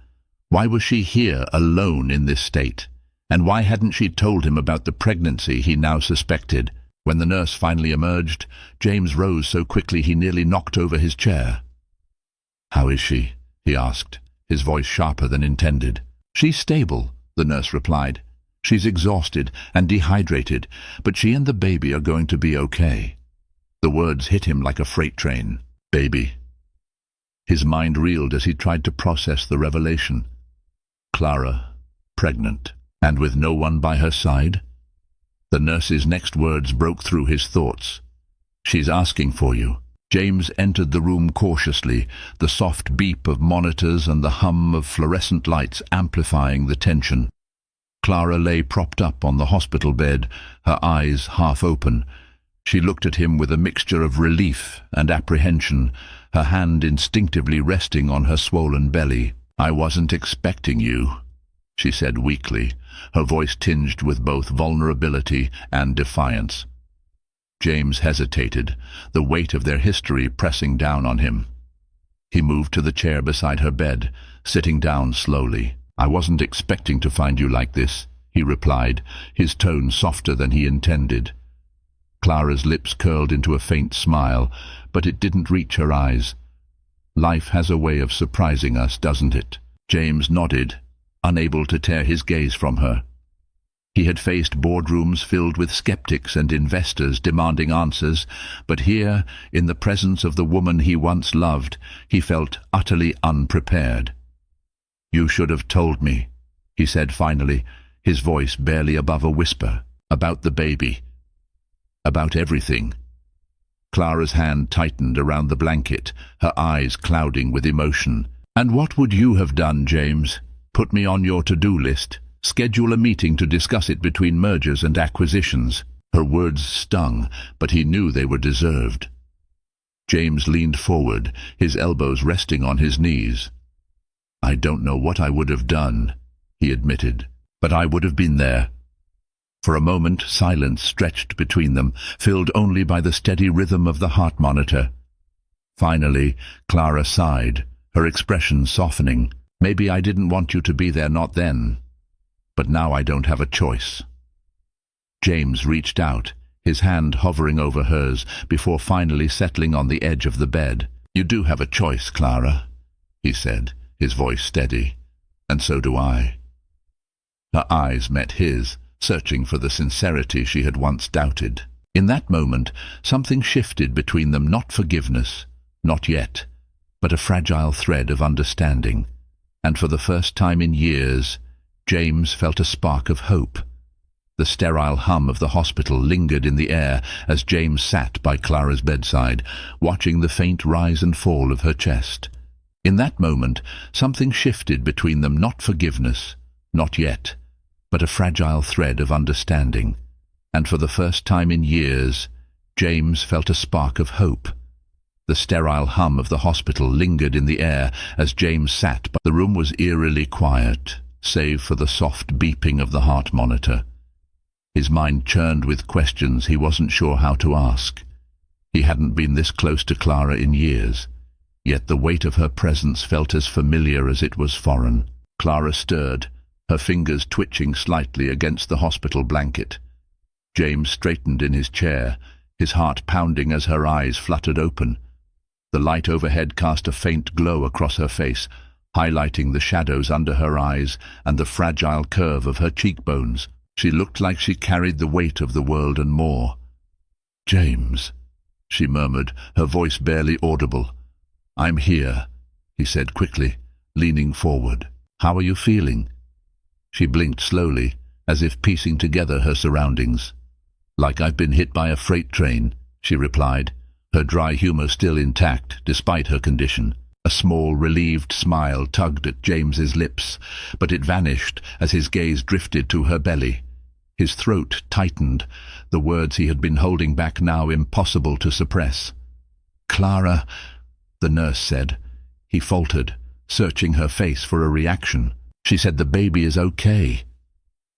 Why was she here alone in this state? And why hadn't she told him about the pregnancy he now suspected? When the nurse finally emerged, James rose so quickly he nearly knocked over his chair. "How is she?" he asked, his voice sharper than intended. "She's stable," the nurse replied. "She's exhausted and dehydrated, but she and the baby are going to be okay." The words hit him like a freight train. "Baby." His mind reeled as he tried to process the revelation. Clara, pregnant, and with no one by her side? The nurse's next words broke through his thoughts. "She's asking for you." James entered the room cautiously, the soft beep of monitors and the hum of fluorescent lights amplifying the tension. Clara lay propped up on the hospital bed, her eyes half open. She looked at him with a mixture of relief and apprehension, her hand instinctively resting on her swollen belly. "I wasn't expecting you," she said weakly, her voice tinged with both vulnerability and defiance. James hesitated, the weight of their history pressing down on him. He moved to the chair beside her bed, sitting down slowly. "I wasn't expecting to find you like this," he replied, his tone softer than he intended. Clara's lips curled into a faint smile, but it didn't reach her eyes. "Life has a way of surprising us, doesn't it?" James nodded, unable to tear his gaze from her. He had faced boardrooms filled with skeptics and investors demanding answers, but here, in the presence of the woman he once loved, he felt utterly unprepared. "You should have told me," he said finally, his voice barely above a whisper, "about the baby. About everything." Clara's hand tightened around the blanket, her eyes clouding with emotion. "And what would you have done, James? Put me on your to-do list? Schedule a meeting to discuss it between mergers and acquisitions?" Her words stung, but he knew they were deserved. James leaned forward, his elbows resting on his knees. "I don't know what I would have done," he admitted, "but I would have been there." For a moment, silence stretched between them, filled only by the steady rhythm of the heart monitor. Finally, Clara sighed, her expression softening. "Maybe I didn't want you to be there, not then. But now I don't have a choice." James reached out, his hand hovering over hers, before finally settling on the edge of the bed. "You do have a choice, Clara," he said, his voice steady. "And so do I." Her eyes met his, searching for the sincerity she had once doubted. In that moment, something shifted between them, not forgiveness, not yet, but a fragile thread of understanding. And for the first time in years, James felt a spark of hope. The sterile hum of the hospital lingered in the air as James sat by Clara's bedside, watching the faint rise and fall of her chest. In that moment, something shifted between them, not forgiveness, not yet, but a fragile thread of understanding. And for the first time in years, James felt a spark of hope. The sterile hum of the hospital lingered in the air as James sat, but the room was eerily quiet, save for the soft beeping of the heart monitor. His mind churned with questions he wasn't sure how to ask. He hadn't been this close to Clara in years, yet the weight of her presence felt as familiar as it was foreign. Clara stirred, her fingers twitching slightly against the hospital blanket. James straightened in his chair, his heart pounding as her eyes fluttered open. The light overhead cast a faint glow across her face, highlighting the shadows under her eyes and the fragile curve of her cheekbones. She looked like she carried the weight of the world and more. "James," she murmured, her voice barely audible. "I'm here," he said quickly, leaning forward. "How are you feeling?" She blinked slowly, as if piecing together her surroundings. "Like I've been hit by a freight train," she replied, her dry humor still intact despite her condition. A small, relieved smile tugged at James's lips, but it vanished as his gaze drifted to her belly. His throat tightened, the words he had been holding back now impossible to suppress. "Clara," the nurse said. He faltered, searching her face for a reaction. "She said the baby is okay."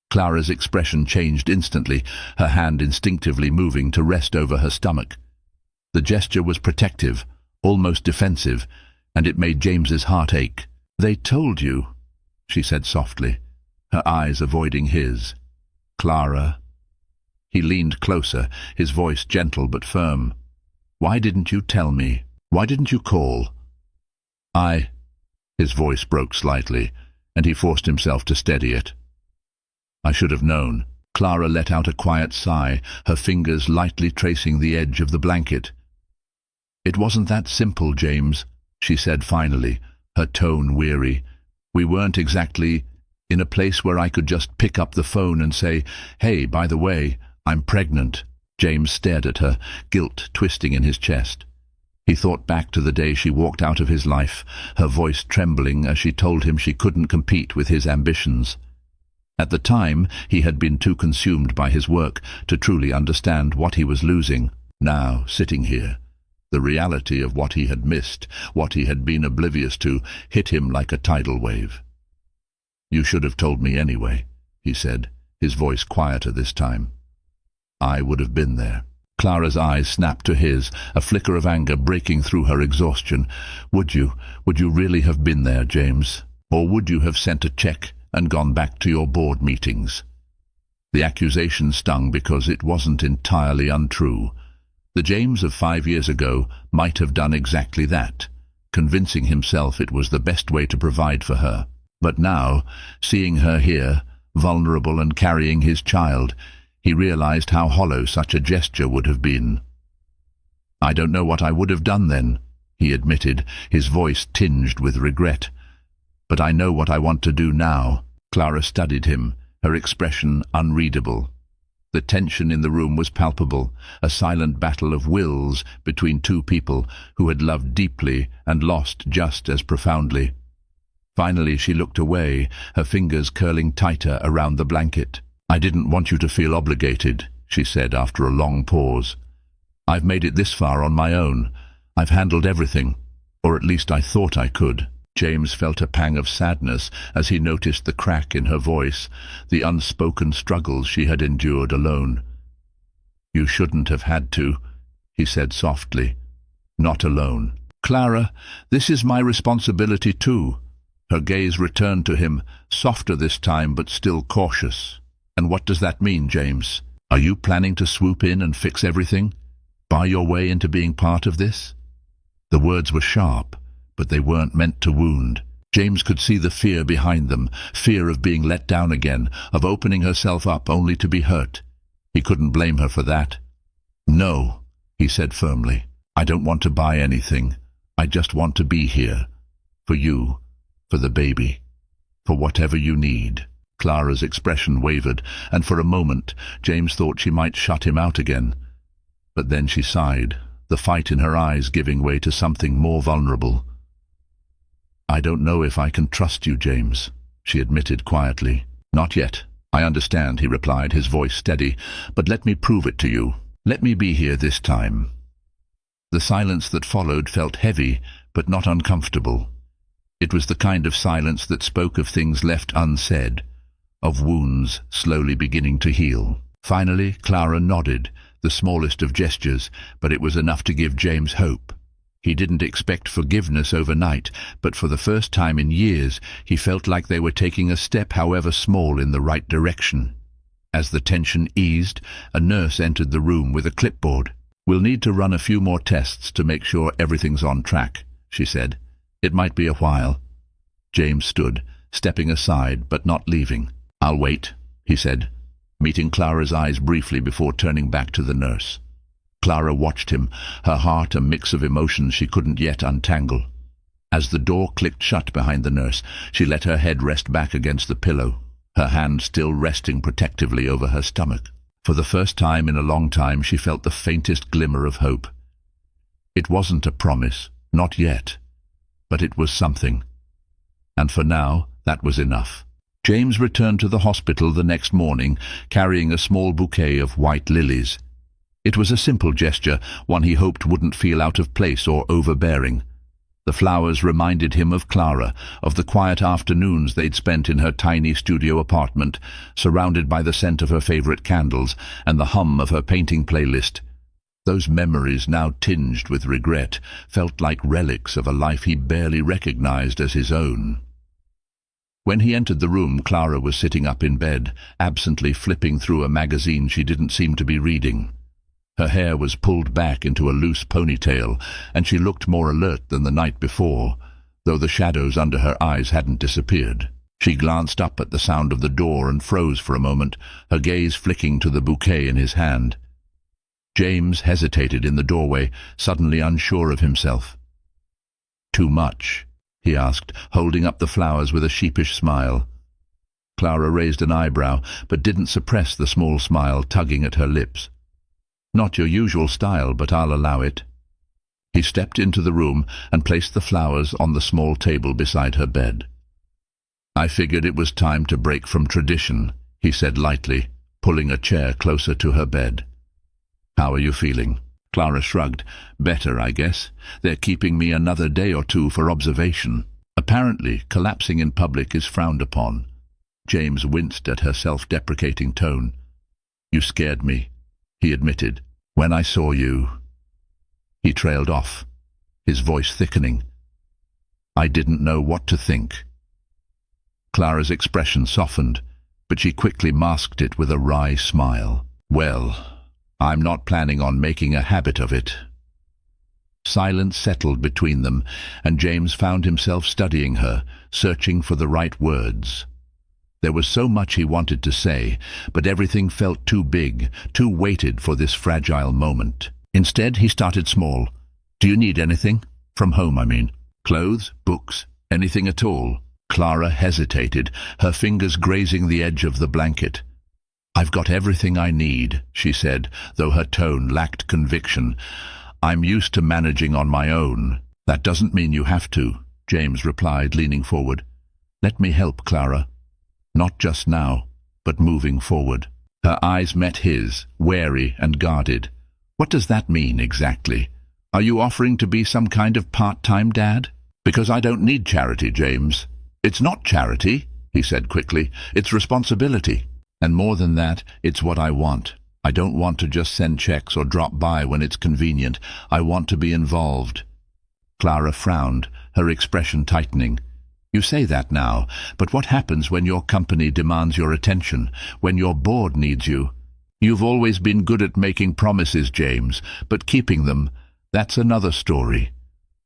Clara's expression changed instantly, her hand instinctively moving to rest over her stomach. The gesture was protective, almost defensive, and it made James's heart ache. "They told you," she said softly, her eyes avoiding his. "Clara." He leaned closer, his voice gentle but firm. "Why didn't you tell me? Why didn't you call?" His voice broke slightly, and he forced himself to steady it. "I should have known." Clara let out a quiet sigh, her fingers lightly tracing the edge of the blanket. "It wasn't that simple, James," she said finally, her tone weary. "We weren't exactly in a place where I could just pick up the phone and say, 'Hey, by the way, I'm pregnant.'" James stared at her, guilt twisting in his chest. He thought back to the day she walked out of his life, her voice trembling as she told him she couldn't compete with his ambitions. At the time, he had been too consumed by his work to truly understand what he was losing. Now, sitting here, the reality of what he had missed, what he had been oblivious to, hit him like a tidal wave. "You should have told me anyway," he said, his voice quieter this time. "I would have been there." Clara's eyes snapped to his, a flicker of anger breaking through her exhaustion. Would you really have been there, James? Or would you have sent a check and gone back to your board meetings? The accusation stung because it wasn't entirely untrue. The James of 5 years ago might have done exactly that, convincing himself it was the best way to provide for her. But now, seeing her here, vulnerable and carrying his child, he realized how hollow such a gesture would have been. "I don't know what I would have done then," he admitted, his voice tinged with regret. "But I know what I want to do now." Clara studied him, her expression unreadable. The tension in the room was palpable, a silent battle of wills between two people who had loved deeply and lost just as profoundly. Finally she looked away, her fingers curling tighter around the blanket. "I didn't want you to feel obligated," she said after a long pause. "I've made it this far on my own. I've handled everything, or at least I thought I could." James felt a pang of sadness as he noticed the crack in her voice, the unspoken struggles she had endured alone. "You shouldn't have had to," he said softly. "Not alone." "Clara, this is my responsibility too." Her gaze returned to him, softer this time but still cautious. "And what does that mean, James? Are you planning to swoop in and fix everything? Buy your way into being part of this?" The words were sharp, but they weren't meant to wound. James could see the fear behind them, fear of being let down again, of opening herself up only to be hurt. He couldn't blame her for that. "No," he said firmly. "I don't want to buy anything. I just want to be here. For you, for the baby, for whatever you need." Clara's expression wavered, and for a moment James thought she might shut him out again. But then she sighed, the fight in her eyes giving way to something more vulnerable. "I don't know if I can trust you, James," she admitted quietly. "Not yet. I understand," he replied, his voice steady. "But let me prove it to you. Let me be here this time." The silence that followed felt heavy, but not uncomfortable. It was the kind of silence that spoke of things left unsaid, of wounds slowly beginning to heal. Finally, Clara nodded, the smallest of gestures, but it was enough to give James hope. He didn't expect forgiveness overnight, but for the first time in years, he felt like they were taking a step, however small, in the right direction. As the tension eased, a nurse entered the room with a clipboard. "We'll need to run a few more tests to make sure everything's on track," she said. "It might be a while." James stood, stepping aside but not leaving. "I'll wait," he said, meeting Clara's eyes briefly before turning back to the nurse. Clara watched him, her heart a mix of emotions she couldn't yet untangle. As the door clicked shut behind the nurse, she let her head rest back against the pillow, her hand still resting protectively over her stomach. For the first time in a long time she felt the faintest glimmer of hope. It wasn't a promise, not yet, but it was something. And for now, that was enough. James returned to the hospital the next morning, carrying a small bouquet of white lilies. It was a simple gesture, one he hoped wouldn't feel out of place or overbearing. The flowers reminded him of Clara, of the quiet afternoons they'd spent in her tiny studio apartment, surrounded by the scent of her favorite candles and the hum of her painting playlist. Those memories, now tinged with regret, felt like relics of a life he barely recognized as his own. When he entered the room, Clara was sitting up in bed, absently flipping through a magazine she didn't seem to be reading. Her hair was pulled back into a loose ponytail, and she looked more alert than the night before, though the shadows under her eyes hadn't disappeared. She glanced up at the sound of the door and froze for a moment, her gaze flicking to the bouquet in his hand. James hesitated in the doorway, suddenly unsure of himself. "Too much?" he asked, holding up the flowers with a sheepish smile. Clara raised an eyebrow, but didn't suppress the small smile tugging at her lips. "Not your usual style, but I'll allow it." He stepped into the room and placed the flowers on the small table beside her bed. "I figured it was time to break from tradition," he said lightly, pulling a chair closer to her bed. "How are you feeling?" Clara shrugged. "Better, I guess. They're keeping me another day or two for observation. Apparently, collapsing in public is frowned upon." James winced at her self-deprecating tone. "You scared me," he admitted. "When I saw you—" He trailed off, his voice thickening. "I didn't know what to think." Clara's expression softened, but she quickly masked it with a wry smile. "Well, I'm not planning on making a habit of it." Silence settled between them, and James found himself studying her, searching for the right words. There was so much he wanted to say, but everything felt too big, too weighted for this fragile moment. Instead, he started small. "Do you need anything? From home, I mean. Clothes, books, anything at all?" Clara hesitated, her fingers grazing the edge of the blanket. "I've got everything I need," she said, though her tone lacked conviction. "I'm used to managing on my own." "That doesn't mean you have to," James replied, leaning forward. "Let me help, Clara. Not just now, but moving forward." Her eyes met his, wary and guarded. "What does that mean, exactly? Are you offering to be some kind of part-time dad?" "Because I don't need charity, James." "It's not charity," he said quickly. "It's responsibility. And more than that, it's what I want. I don't want to just send checks or drop by when it's convenient. I want to be involved." Clara frowned, her expression tightening. "You say that now, but what happens when your company demands your attention, when your board needs you? You've always been good at making promises, James, but keeping them, that's another story."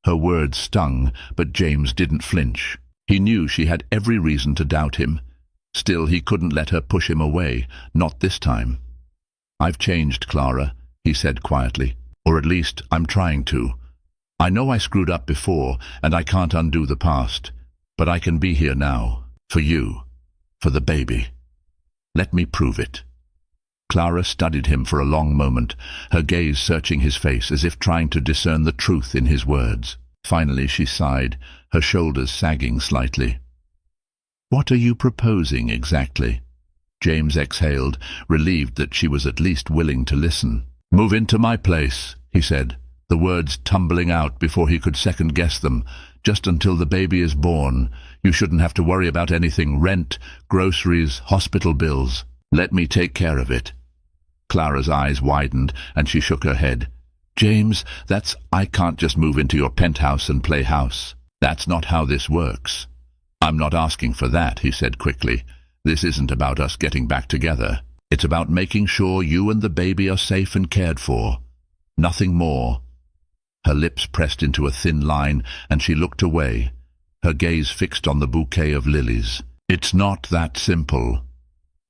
Her words stung, but James didn't flinch. He knew she had every reason to doubt him. Still, he couldn't let her push him away, not this time. "I've changed, Clara," he said quietly. "Or at least, I'm trying to. I know I screwed up before, and I can't undo the past. But I can be here now, for you." For the baby. Let me prove it. Clara studied him for a long moment, her gaze searching his face as if trying to discern the truth in his words. Finally she sighed, her shoulders sagging slightly. "What are you proposing exactly?" James exhaled, relieved that she was at least willing to listen. "Move into my place," he said, the words tumbling out before he could second-guess them. "Just until the baby is born, you shouldn't have to worry about anything: rent, groceries, hospital bills. Let me take care of it." Clara's eyes widened, and she shook her head. "James, I can't just move into your penthouse and play house. That's not how this works." "I'm not asking for that," he said quickly. "This isn't about us getting back together. It's about making sure you and the baby are safe and cared for. Nothing more." Her lips pressed into a thin line, and she looked away, her gaze fixed on the bouquet of lilies. "It's not that simple."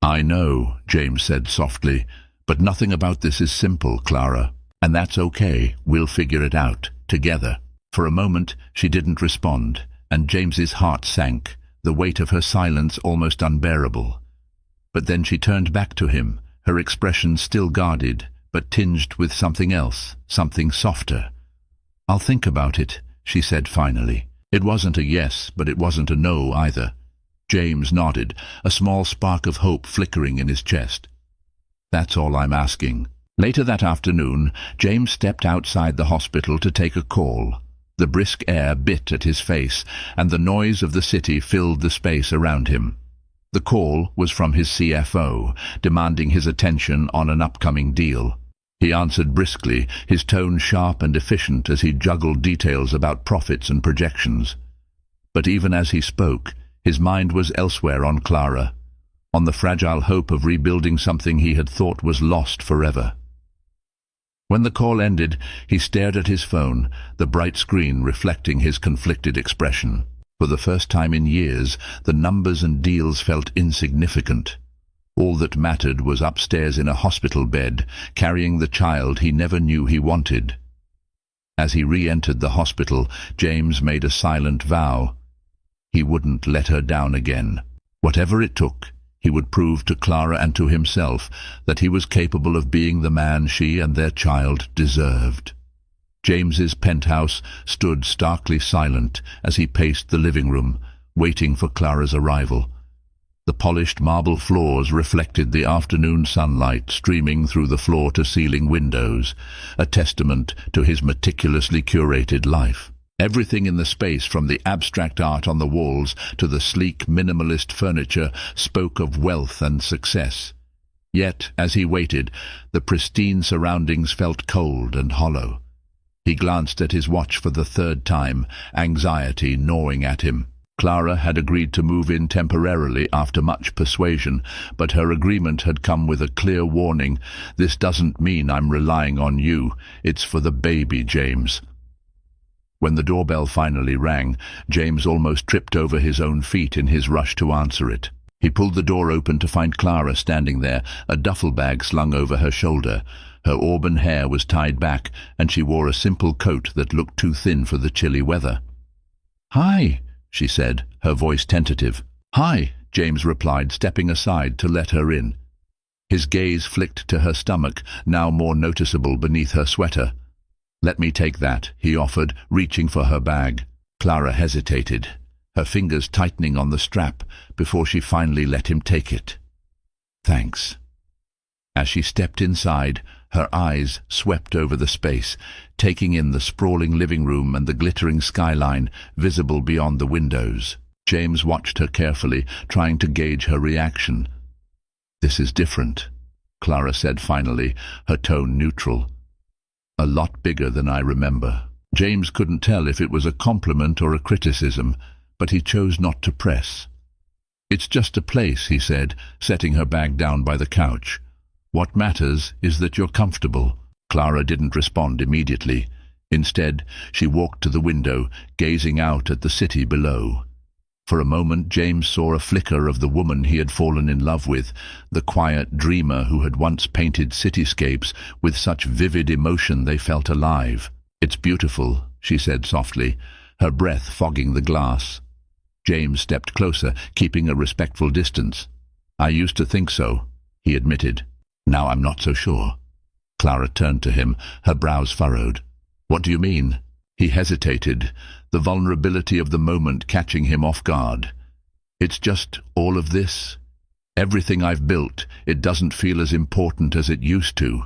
"I know," James said softly, "but nothing about this is simple, Clara. And that's okay. We'll figure it out, together." For a moment she didn't respond, and James's heart sank, the weight of her silence almost unbearable. But then she turned back to him, her expression still guarded, but tinged with something else, something softer. "I'll think about it," she said finally. It wasn't a yes, but it wasn't a no either. James nodded, a small spark of hope flickering in his chest. "That's all I'm asking." Later that afternoon, James stepped outside the hospital to take a call. The brisk air bit at his face, and the noise of the city filled the space around him. The call was from his CFO, demanding his attention on an upcoming deal. He answered briskly, his tone sharp and efficient as he juggled details about profits and projections. But even as he spoke, his mind was elsewhere on Clara, on the fragile hope of rebuilding something he had thought was lost forever. When the call ended, he stared at his phone, the bright screen reflecting his conflicted expression. For the first time in years, the numbers and deals felt insignificant. All that mattered was upstairs in a hospital bed, carrying the child he never knew he wanted. As he re-entered the hospital, James made a silent vow. He wouldn't let her down again. Whatever it took, he would prove to Clara and to himself that he was capable of being the man she and their child deserved. James's penthouse stood starkly silent as he paced the living room, waiting for Clara's arrival. The polished marble floors reflected the afternoon sunlight streaming through the floor-to-ceiling windows, a testament to his meticulously curated life. Everything in the space, from the abstract art on the walls to the sleek minimalist furniture, spoke of wealth and success. Yet, as he waited, the pristine surroundings felt cold and hollow. He glanced at his watch for the third time, anxiety gnawing at him. Clara had agreed to move in temporarily after much persuasion, but her agreement had come with a clear warning: "This doesn't mean I'm relying on you. It's for the baby, James." When the doorbell finally rang, James almost tripped over his own feet in his rush to answer it. He pulled the door open to find Clara standing there, a duffel bag slung over her shoulder. Her auburn hair was tied back, and she wore a simple coat that looked too thin for the chilly weather. "Hi," she said, her voice tentative. "Hi," James replied, stepping aside to let her in. His gaze flicked to her stomach, now more noticeable beneath her sweater. "Let me take that," he offered, reaching for her bag. Clara hesitated, her fingers tightening on the strap, before she finally let him take it. "Thanks." As she stepped inside, her eyes swept over the space, taking in the sprawling living room and the glittering skyline visible beyond the windows. James watched her carefully, trying to gauge her reaction. "This is different," Clara said finally, her tone neutral. "A lot bigger than I remember." James couldn't tell if it was a compliment or a criticism, but he chose not to press. "It's just a place," he said, setting her bag down by the couch. "What matters is that you're comfortable." Clara didn't respond immediately. Instead, she walked to the window, gazing out at the city below. For a moment, James saw a flicker of the woman he had fallen in love with, the quiet dreamer who had once painted cityscapes with such vivid emotion they felt alive. "It's beautiful," she said softly, her breath fogging the glass. James stepped closer, keeping a respectful distance. "I used to think so," he admitted. "Now I'm not so sure." Clara turned to him, her brows furrowed. "What do you mean?" He hesitated, the vulnerability of the moment catching him off guard. "It's just all of this. Everything I've built, it doesn't feel as important as it used to.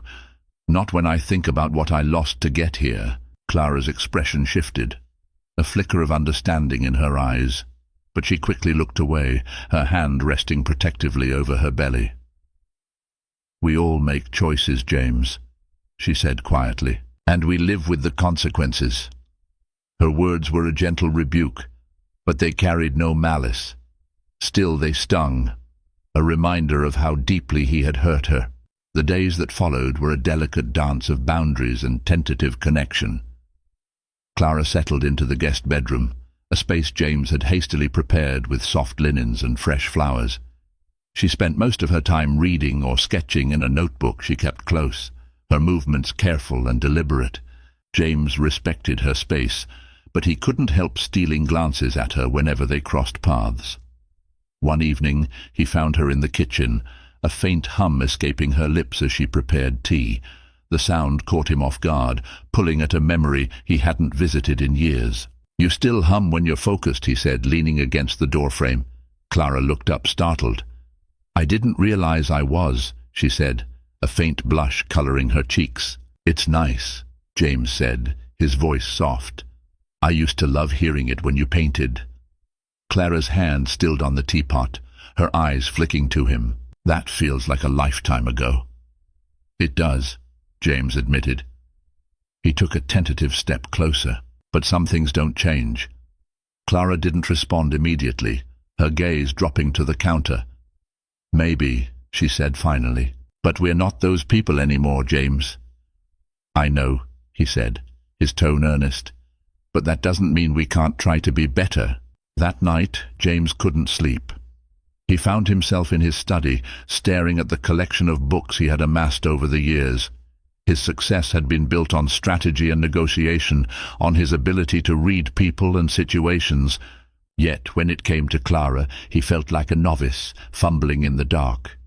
Not when I think about what I lost to get here." Clara's expression shifted, a flicker of understanding in her eyes, but she quickly looked away, her hand resting protectively over her belly. "We all make choices, James," she said quietly, "and we live with the consequences." Her words were a gentle rebuke, but they carried no malice. Still they stung, a reminder of how deeply he had hurt her. The days that followed were a delicate dance of boundaries and tentative connection. Clara settled into the guest bedroom, a space James had hastily prepared with soft linens and fresh flowers. She spent most of her time reading or sketching in a notebook she kept close, her movements careful and deliberate. James respected her space, but he couldn't help stealing glances at her whenever they crossed paths. One evening he found her in the kitchen, a faint hum escaping her lips as she prepared tea. The sound caught him off guard, pulling at a memory he hadn't visited in years. "You still hum when you're focused," he said, leaning against the doorframe. Clara looked up, startled. "I didn't realize I was," she said, a faint blush coloring her cheeks. "It's nice," James said, his voice soft. "I used to love hearing it when you painted." Clara's hand stilled on the teapot, her eyes flicking to him. "That feels like a lifetime ago." "It does," James admitted. He took a tentative step closer. "But some things don't change." Clara didn't respond immediately, her gaze dropping to the counter. "Maybe," she said finally, "but we're not those people anymore, James." "I know," he said, his tone earnest, "but that doesn't mean we can't try to be better." That night, James couldn't sleep. He found himself in his study, staring at the collection of books he had amassed over the years. His success had been built on strategy and negotiation, on his ability to read people and situations. Yet, when it came to Clara, he felt like a novice, fumbling in the dark.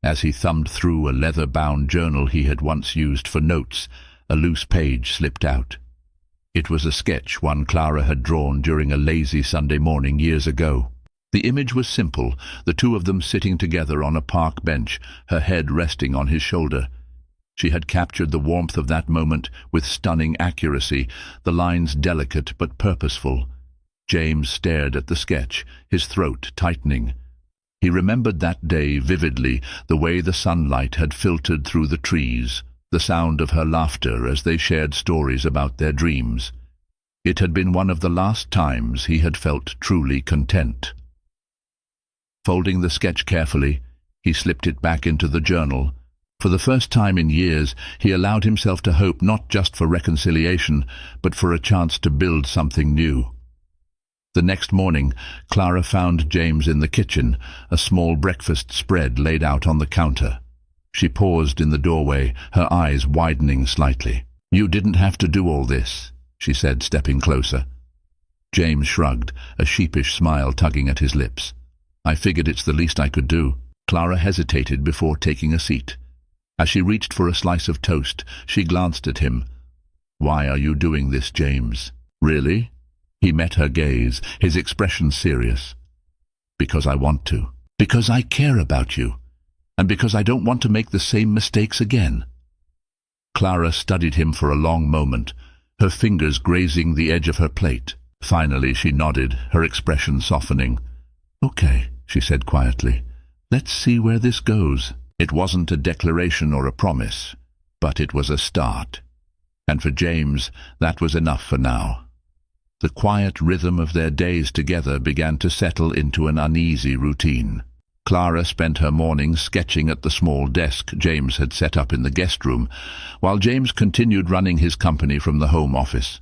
As he thumbed through a leather-bound journal he had once used for notes, a loose page slipped out. It was a sketch one Clara had drawn during a lazy Sunday morning years ago. The image was simple, the two of them sitting together on a park bench, her head resting on his shoulder. She had captured the warmth of that moment with stunning accuracy, the lines delicate but purposeful. James stared at the sketch, his throat tightening. He remembered that day vividly, the way the sunlight had filtered through the trees, the sound of her laughter as they shared stories about their dreams. It had been one of the last times he had felt truly content. Folding the sketch carefully, he slipped it back into the journal. For the first time in years, he allowed himself to hope not just for reconciliation, but for a chance to build something new. The next morning, Clara found James in the kitchen, a small breakfast spread laid out on the counter. She paused in the doorway, her eyes widening slightly. "You didn't have to do all this," she said, stepping closer. James shrugged, a sheepish smile tugging at his lips. "I figured it's the least I could do." Clara hesitated before taking a seat. As she reached for a slice of toast, she glanced at him. "Why are you doing this, James?" "Really?" He met her gaze, his expression serious. "Because I want to. Because I care about you. And because I don't want to make the same mistakes again." Clara studied him for a long moment, her fingers grazing the edge of her plate. Finally she nodded, her expression softening. "Okay," she said quietly. "Let's see where this goes." It wasn't a declaration or a promise, but it was a start. And for James, that was enough for now. The quiet rhythm of their days together began to settle into an uneasy routine. Clara spent her mornings sketching at the small desk James had set up in the guest room, while James continued running his company from the home office.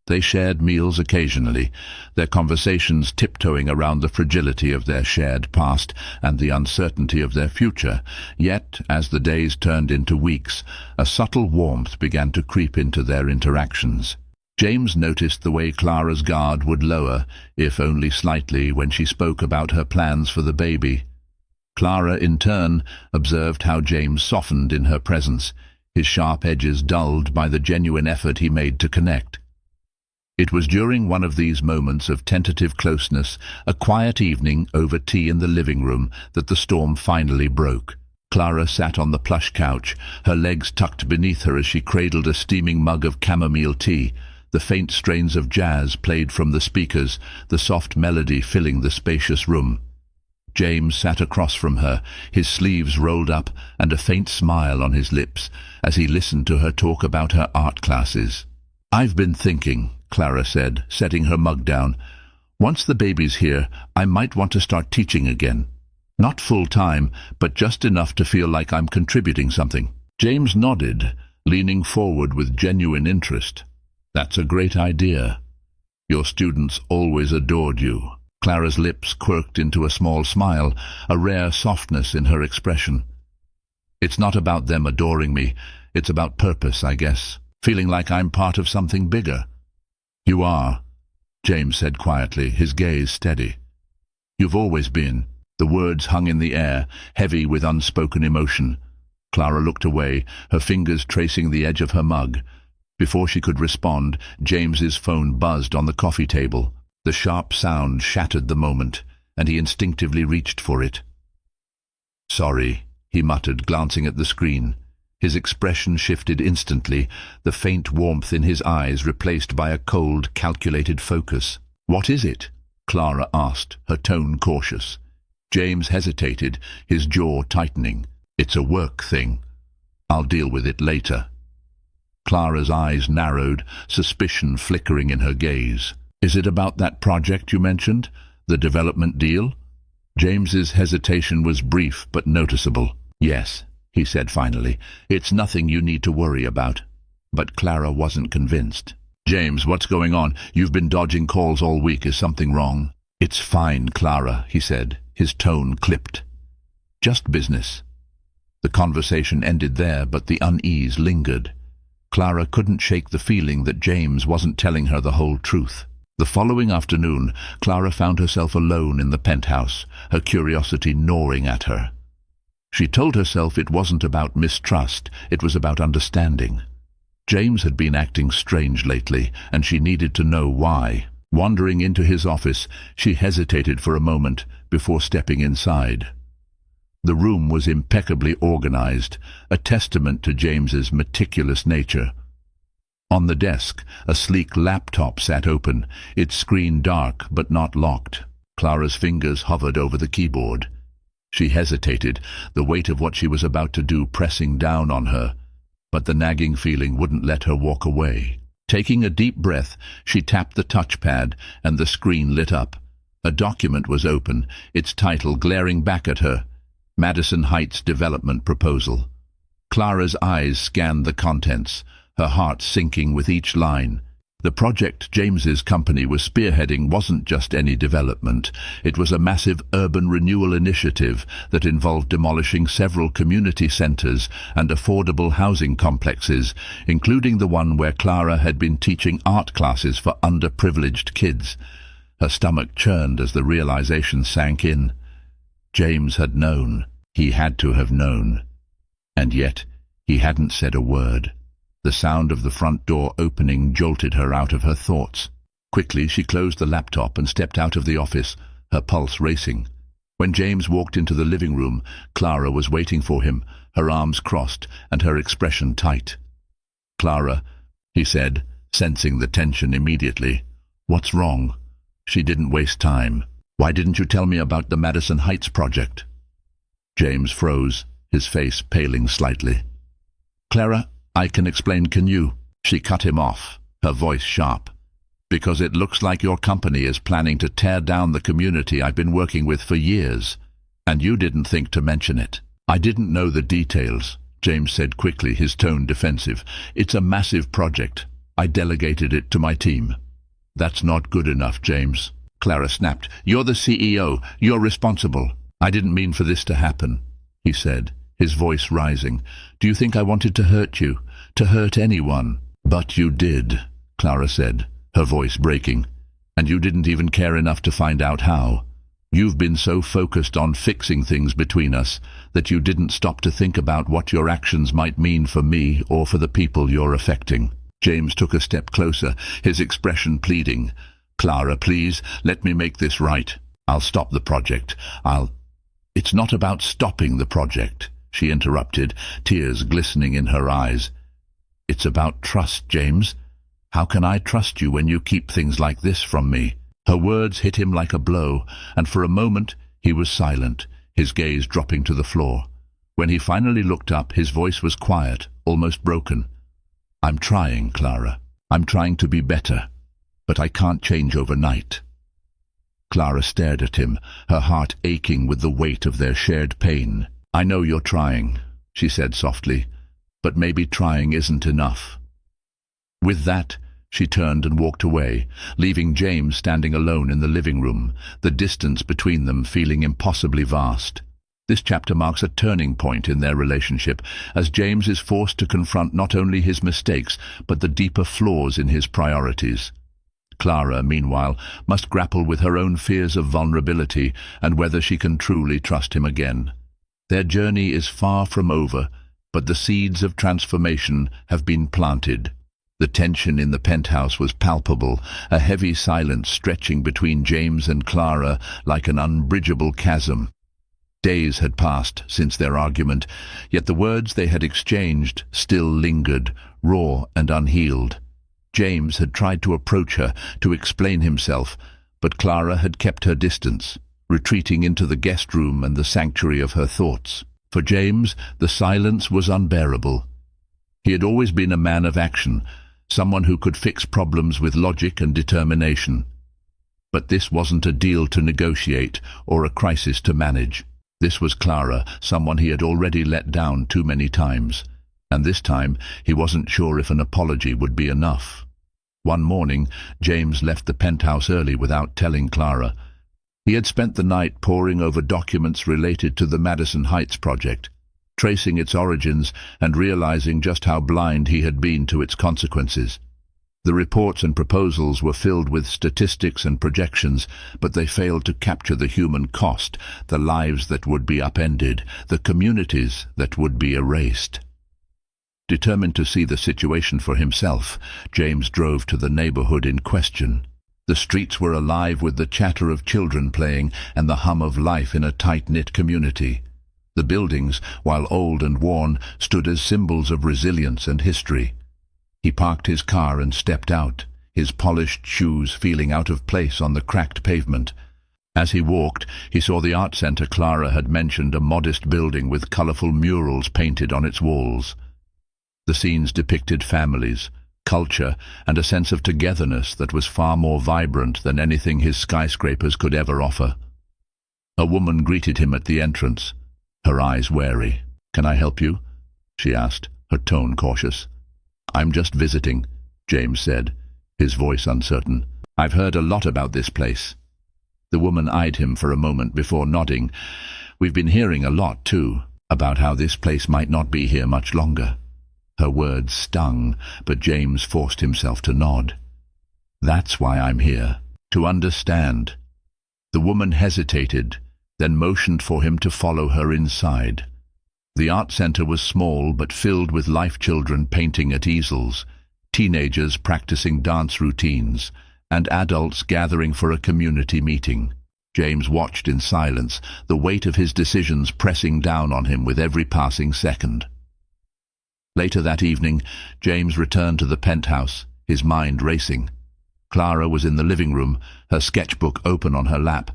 They shared meals occasionally, their conversations tiptoeing around the fragility of their shared past and the uncertainty of their future. Yet, as the days turned into weeks, a subtle warmth began to creep into their interactions. James noticed the way Clara's guard would lower, if only slightly, when she spoke about her plans for the baby. Clara, in turn, observed how James softened in her presence, his sharp edges dulled by the genuine effort he made to connect. It was during one of these moments of tentative closeness, a quiet evening over tea in the living room, that the storm finally broke. Clara sat on the plush couch, her legs tucked beneath her as she cradled a steaming mug of chamomile tea. The faint strains of jazz played from the speakers, the soft melody filling the spacious room. James sat across from her, his sleeves rolled up and a faint smile on his lips, as he listened to her talk about her art classes. "I've been thinking," Clara said, setting her mug down. "Once the baby's here, I might want to start teaching again. Not full-time, but just enough to feel like I'm contributing something." James nodded, leaning forward with genuine interest. "That's a great idea. Your students always adored you." Clara's lips quirked into a small smile, a rare softness in her expression. "It's not about them adoring me. It's about purpose, I guess. Feeling like I'm part of something bigger." "You are," James said quietly, his gaze steady. "You've always been." The words hung in the air, heavy with unspoken emotion. Clara looked away, her fingers tracing the edge of her mug. Before she could respond, James's phone buzzed on the coffee table. The sharp sound shattered the moment, and he instinctively reached for it. "Sorry," he muttered, glancing at the screen. His expression shifted instantly, the faint warmth in his eyes replaced by a cold, calculated focus. "What is it?" Clara asked, her tone cautious. James hesitated, his jaw tightening. "It's a work thing. I'll deal with it later." Clara's eyes narrowed, suspicion flickering in her gaze. "Is it about that project you mentioned? The development deal?" James's hesitation was brief but noticeable. "Yes," he said finally. "It's nothing you need to worry about." But Clara wasn't convinced. "James, what's going on? You've been dodging calls all week. Is something wrong?" "It's fine, Clara," he said, his tone clipped. "Just business." The conversation ended there, but the unease lingered. Clara couldn't shake the feeling that James wasn't telling her the whole truth. The following afternoon, Clara found herself alone in the penthouse, her curiosity gnawing at her. She told herself it wasn't about mistrust, it was about understanding. James had been acting strange lately, and she needed to know why. Wandering into his office, she hesitated for a moment before stepping inside. The room was impeccably organized, a testament to James's meticulous nature. On the desk, a sleek laptop sat open, its screen dark but not locked. Clara's fingers hovered over the keyboard. She hesitated, the weight of what she was about to do pressing down on her, but the nagging feeling wouldn't let her walk away. Taking a deep breath, she tapped the touchpad, and the screen lit up. A document was open, its title glaring back at her, Madison Heights Development Proposal. Clara's eyes scanned the contents, her heart sinking with each line. The project James's company was spearheading wasn't just any development. It was a massive urban renewal initiative that involved demolishing several community centers and affordable housing complexes, including the one where Clara had been teaching art classes for underprivileged kids. Her stomach churned as the realization sank in. James had known. He had to have known. And yet, he hadn't said a word. The sound of the front door opening jolted her out of her thoughts. Quickly, she closed the laptop and stepped out of the office, her pulse racing. When James walked into the living room, Clara was waiting for him, her arms crossed and her expression tight. "Clara," he said, sensing the tension immediately. "What's wrong?" She didn't waste time. "Why didn't you tell me about the Madison Heights project?" James froze, his face paling slightly. "Clara, I can explain, can you?" She cut him off, her voice sharp. "Because it looks like your company is planning to tear down the community I've been working with for years, and you didn't think to mention it." "I didn't know the details," James said quickly, his tone defensive. "It's a massive project. I delegated it to my team." "That's not good enough, James," Clara snapped. "You're the CEO. You're responsible." "I didn't mean for this to happen," he said, his voice rising. "Do you think I wanted to hurt you? To hurt anyone?" "But you did," Clara said, her voice breaking. "And you didn't even care enough to find out how. You've been so focused on fixing things between us that you didn't stop to think about what your actions might mean for me or for the people you're affecting." James took a step closer, his expression pleading. "Clara, please, let me make this right. I'll stop the project. It's not about stopping the project," she interrupted, tears glistening in her eyes. "It's about trust, James. How can I trust you when you keep things like this from me?" Her words hit him like a blow, and for a moment he was silent, his gaze dropping to the floor. When he finally looked up, his voice was quiet, almost broken. "I'm trying, Clara. I'm trying to be better, but I can't change overnight." Clara stared at him, her heart aching with the weight of their shared pain. "I know you're trying," she said softly, "but maybe trying isn't enough." With that, she turned and walked away, leaving James standing alone in the living room, the distance between them feeling impossibly vast. This chapter marks a turning point in their relationship, as James is forced to confront not only his mistakes, but the deeper flaws in his priorities. Clara, meanwhile, must grapple with her own fears of vulnerability and whether she can truly trust him again. Their journey is far from over, but the seeds of transformation have been planted. The tension in the penthouse was palpable, a heavy silence stretching between James and Clara like an unbridgeable chasm. Days had passed since their argument, yet the words they had exchanged still lingered, raw and unhealed. James had tried to approach her, to explain himself, but Clara had kept her distance, retreating into the guest room and the sanctuary of her thoughts. For James, the silence was unbearable. He had always been a man of action, someone who could fix problems with logic and determination. But this wasn't a deal to negotiate or a crisis to manage. This was Clara, someone he had already let down too many times. And this time he wasn't sure if an apology would be enough. One morning, James left the penthouse early without telling Clara. He had spent the night poring over documents related to the Madison Heights project, tracing its origins and realizing just how blind he had been to its consequences. The reports and proposals were filled with statistics and projections, but they failed to capture the human cost, the lives that would be upended, the communities that would be erased. Determined to see the situation for himself, James drove to the neighborhood in question. The streets were alive with the chatter of children playing and the hum of life in a tight-knit community. The buildings, while old and worn, stood as symbols of resilience and history. He parked his car and stepped out, his polished shoes feeling out of place on the cracked pavement. As he walked, he saw the art center Clara had mentioned, a modest building with colorful murals painted on its walls. The scenes depicted families, culture, and a sense of togetherness that was far more vibrant than anything his skyscrapers could ever offer. A woman greeted him at the entrance, her eyes wary. "Can I help you?" she asked, her tone cautious. "I'm just visiting," James said, his voice uncertain. "I've heard a lot about this place." The woman eyed him for a moment before nodding. "We've been hearing a lot, too, about how this place might not be here much longer." Her words stung, but James forced himself to nod. "That's why I'm here, to understand." The woman hesitated, then motioned for him to follow her inside. The art center was small but filled with life children painting at easels, teenagers practicing dance routines, and adults gathering for a community meeting. James watched in silence, the weight of his decisions pressing down on him with every passing second. Later that evening, James returned to the penthouse, his mind racing. Clara was in the living room, her sketchbook open on her lap.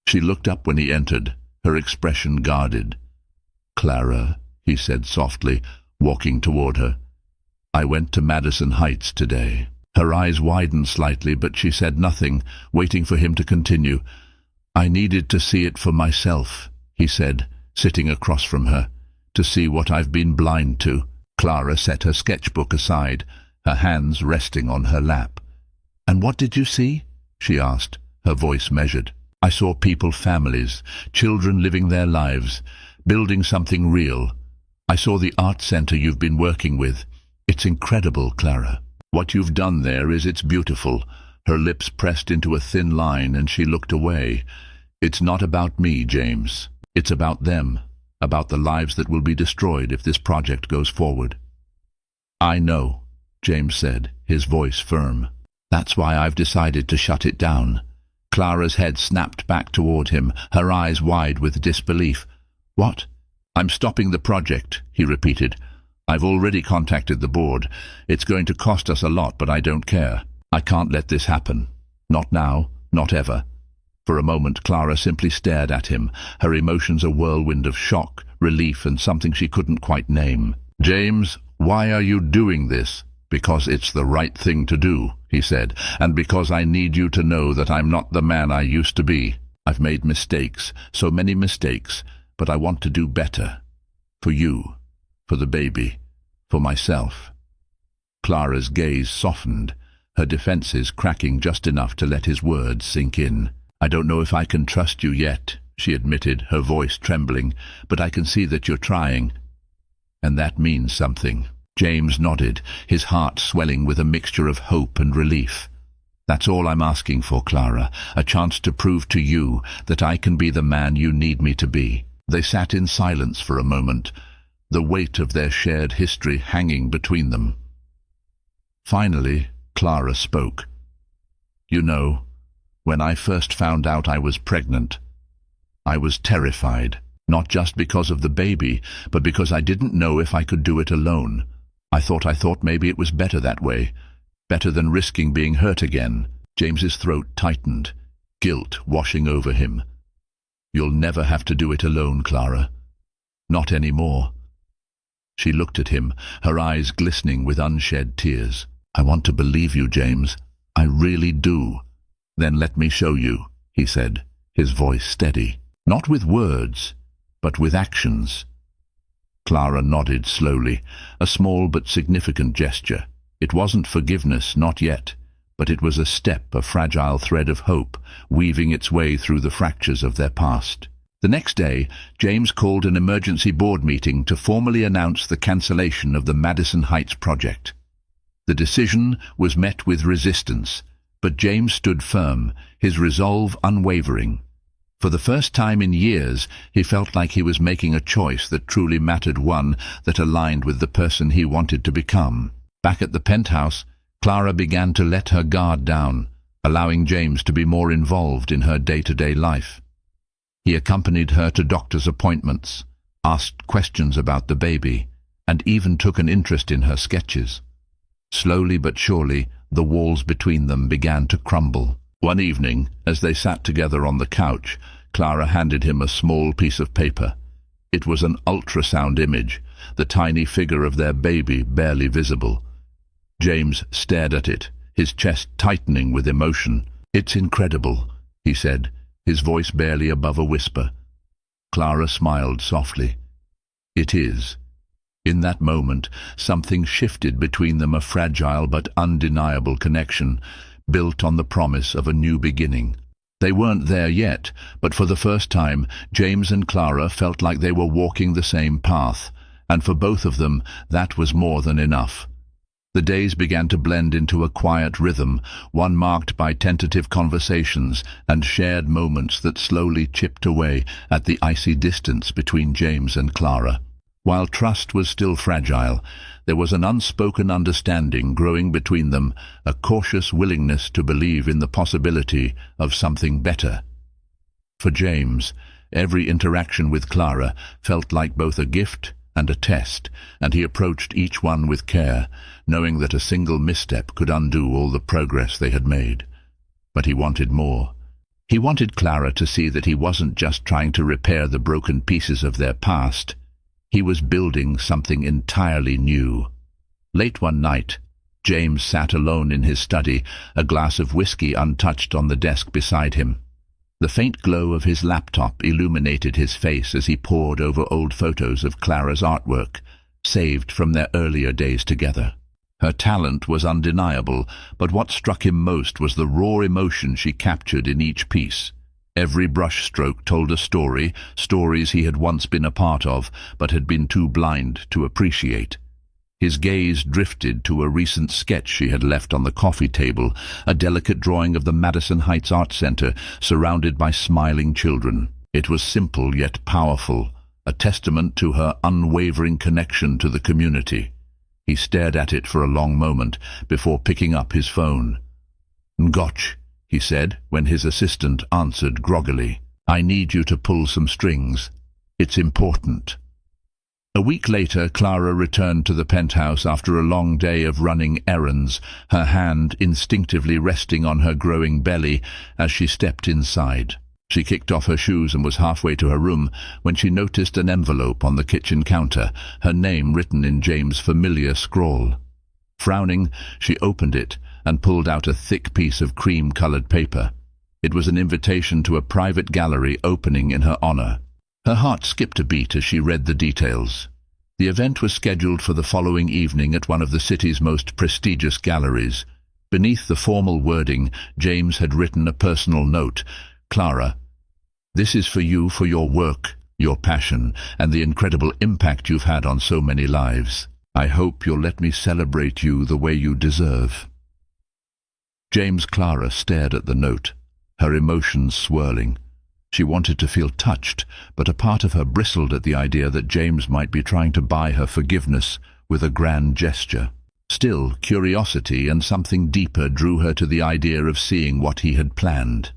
She looked up when he entered, her expression guarded. "Clara," he said softly, walking toward her. "I went to Madison Heights today." Her eyes widened slightly, but she said nothing, waiting for him to continue. "I needed to see it for myself," he said, sitting across from her, "to see what I've been blind to." Clara set her sketchbook aside, her hands resting on her lap. "And what did you see?" she asked, her voice measured. "I saw people, families, children living their lives, building something real. I saw the art center you've been working with. It's incredible, Clara." What you've done there it's beautiful." Her lips pressed into a thin line and she looked away. "It's not about me, James. It's about them, about the lives that will be destroyed if this project goes forward." "I know," James said, his voice firm. "That's why I've decided to shut it down." Clara's head snapped back toward him, her eyes wide with disbelief. "What?" "I'm stopping the project," he repeated. "I've already contacted the board. It's going to cost us a lot, but I don't care. I can't let this happen. Not now, not ever." For a moment Clara simply stared at him, her emotions a whirlwind of shock, relief, and something she couldn't quite name. "James, why are you doing this?" "Because it's the right thing to do," he said, "and because I need you to know that I'm not the man I used to be. I've made mistakes, so many mistakes, but I want to do better. For you, for the baby, for myself." Clara's gaze softened, her defenses cracking just enough to let his words sink in. "I don't know if I can trust you yet," she admitted, her voice trembling, "but I can see that you're trying. And that means something." James nodded, his heart swelling with a mixture of hope and relief. "That's all I'm asking for, Clara, a chance to prove to you that I can be the man you need me to be." They sat in silence for a moment, the weight of their shared history hanging between them. Finally, Clara spoke. "You know, when I first found out I was pregnant, I was terrified, not just because of the baby, but because I didn't know if I could do it alone. I thought maybe it was better that way, better than risking being hurt again." James's throat tightened, guilt washing over him. "You'll never have to do it alone, Clara. Not anymore." She looked at him, her eyes glistening with unshed tears. "I want to believe you, James. I really do." "Then let me show you," he said, his voice steady. "Not with words, but with actions." Clara nodded slowly, a small but significant gesture. It wasn't forgiveness, not yet, but it was a step, a fragile thread of hope, weaving its way through the fractures of their past. The next day, James called an emergency board meeting to formally announce the cancellation of the Madison Heights project. The decision was met with resistance, but James stood firm, his resolve unwavering. For the first time in years, he felt like he was making a choice that truly mattered, one that aligned with the person he wanted to become. Back at the penthouse, Clara began to let her guard down, allowing James to be more involved in her day-to-day life. He accompanied her to doctor's appointments, asked questions about the baby, and even took an interest in her sketches. Slowly but surely, the walls between them began to crumble. One evening, as they sat together on the couch, Clara handed him a small piece of paper. It was an ultrasound image, the tiny figure of their baby barely visible. James stared at it, his chest tightening with emotion. "It's incredible," he said, his voice barely above a whisper. Clara smiled softly. "It is." In that moment, something shifted between them, a fragile but undeniable connection, built on the promise of a new beginning. They weren't there yet, but for the first time, James and Clara felt like they were walking the same path, and for both of them, that was more than enough. The days began to blend into a quiet rhythm, one marked by tentative conversations and shared moments that slowly chipped away at the icy distance between James and Clara. While trust was still fragile, there was an unspoken understanding growing between them, a cautious willingness to believe in the possibility of something better. For James, every interaction with Clara felt like both a gift and a test, and he approached each one with care, knowing that a single misstep could undo all the progress they had made. But he wanted more. He wanted Clara to see that he wasn't just trying to repair the broken pieces of their past. He was building something entirely new. Late one night, James sat alone in his study, a glass of whiskey untouched on the desk beside him. The faint glow of his laptop illuminated his face as he pored over old photos of Clara's artwork, saved from their earlier days together. Her talent was undeniable, but what struck him most was the raw emotion she captured in each piece. Every brushstroke told a story, stories he had once been a part of, but had been too blind to appreciate. His gaze drifted to a recent sketch she had left on the coffee table, a delicate drawing of the Madison Heights Art Center, surrounded by smiling children. It was simple yet powerful, a testament to her unwavering connection to the community. He stared at it for a long moment before picking up his phone. "Ngotch," he said when his assistant answered groggily. "I need you to pull some strings. It's important." A week later, Clara returned to the penthouse after a long day of running errands, her hand instinctively resting on her growing belly as she stepped inside. She kicked off her shoes and was halfway to her room when she noticed an envelope on the kitchen counter, her name written in James' familiar scrawl. Frowning, she opened it and pulled out a thick piece of cream-colored paper. It was an invitation to a private gallery opening in her honor. Her heart skipped a beat as she read the details. The event was scheduled for the following evening at one of the city's most prestigious galleries. Beneath the formal wording, James had written a personal note. "Clara, this is for you for your work, your passion, and the incredible impact you've had on so many lives. I hope you'll let me celebrate you the way you deserve." Clara stared at the note, her emotions swirling. She wanted to feel touched, but a part of her bristled at the idea that James might be trying to buy her forgiveness with a grand gesture. Still, curiosity and something deeper drew her to the idea of seeing what he had planned.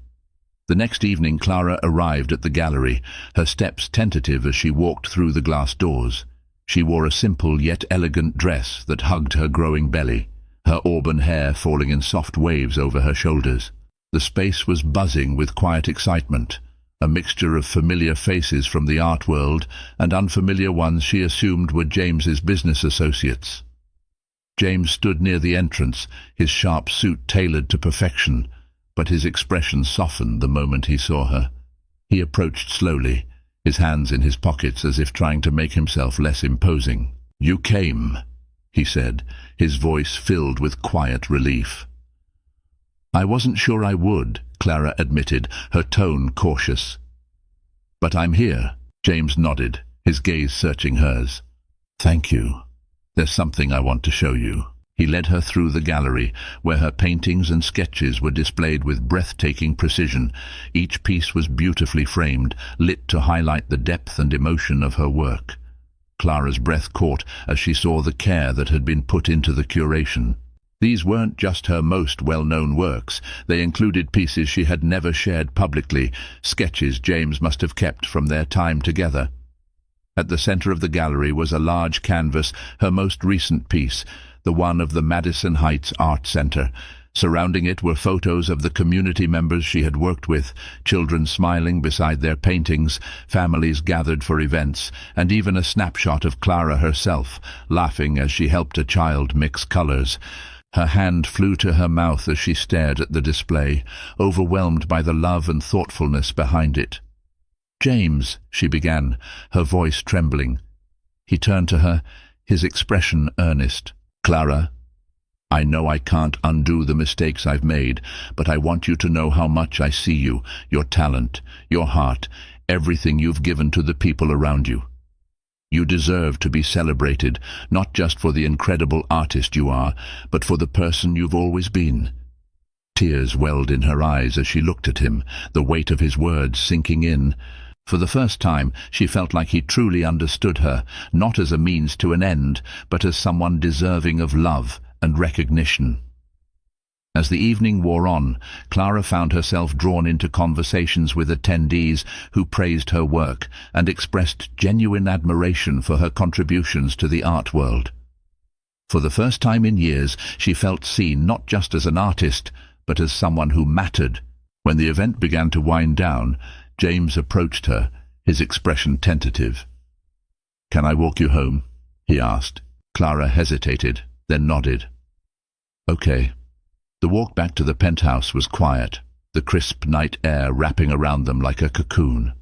The next evening, Clara arrived at the gallery, her steps tentative as she walked through the glass doors. She wore a simple yet elegant dress that hugged her growing belly, her auburn hair falling in soft waves over her shoulders. The space was buzzing with quiet excitement, a mixture of familiar faces from the art world and unfamiliar ones she assumed were James's business associates. James stood near the entrance, his sharp suit tailored to perfection, but his expression softened the moment he saw her. He approached slowly, his hands in his pockets as if trying to make himself less imposing. "You came," he said, his voice filled with quiet relief. "I wasn't sure I would," Clara admitted, her tone cautious. "But I'm here." James nodded, his gaze searching hers. "Thank you. There's something I want to show you." He led her through the gallery, where her paintings and sketches were displayed with breathtaking precision. Each piece was beautifully framed, lit to highlight the depth and emotion of her work. Clara's breath caught as she saw the care that had been put into the curation. These weren't just her most well-known works. They included pieces she had never shared publicly, sketches James must have kept from their time together. At the center of the gallery was a large canvas, her most recent piece, the one of the Madison Heights Art Center. Surrounding it were photos of the community members she had worked with, children smiling beside their paintings, families gathered for events, and even a snapshot of Clara herself, laughing as she helped a child mix colors. Her hand flew to her mouth as she stared at the display, overwhelmed by the love and thoughtfulness behind it. "James," she began, her voice trembling. He turned to her, his expression earnest. "Clara, I know I can't undo the mistakes I've made, but I want you to know how much I see you, your talent, your heart, everything you've given to the people around you. You deserve to be celebrated, not just for the incredible artist you are, but for the person you've always been." Tears welled in her eyes as she looked at him, the weight of his words sinking in. For the first time, she felt like he truly understood her, not as a means to an end, but as someone deserving of love and recognition. As the evening wore on, Clara found herself drawn into conversations with attendees who praised her work and expressed genuine admiration for her contributions to the art world. For the first time in years, she felt seen not just as an artist, but as someone who mattered. When the event began to wind down, James approached her, his expression tentative. "Can I walk you home?" he asked. Clara hesitated, then nodded. "Okay." The walk back to the penthouse was quiet, the crisp night air wrapping around them like a cocoon.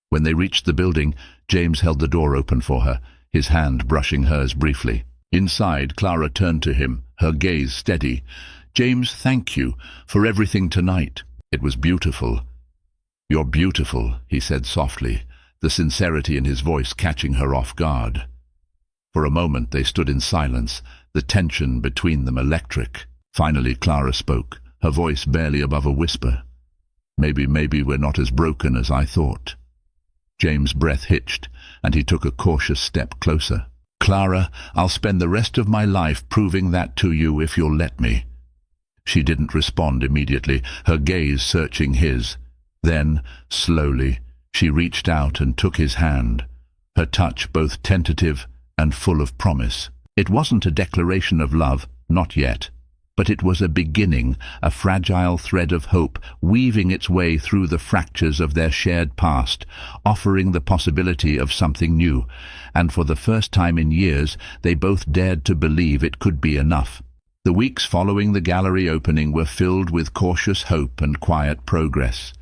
When they reached the building, James held the door open for her, his hand brushing hers briefly. Inside, Clara turned to him, her gaze steady. "James, thank you for everything tonight. It was beautiful." "You're beautiful," he said softly, the sincerity in his voice catching her off guard. For a moment they stood in silence, the tension between them electric. Finally Clara spoke, her voice barely above a whisper. Maybe we're not as broken as I thought." James' breath hitched, and he took a cautious step closer. "Clara, I'll spend the rest of my life proving that to you if you'll let me." She didn't respond immediately, her gaze searching his. Then, slowly, she reached out and took his hand, her touch both tentative and full of promise. It wasn't a declaration of love, not yet. But it was a beginning, a fragile thread of hope weaving its way through the fractures of their shared past, offering the possibility of something new. And for the first time in years, they both dared to believe it could be enough. The weeks following the gallery opening were filled with cautious hope and quiet progress.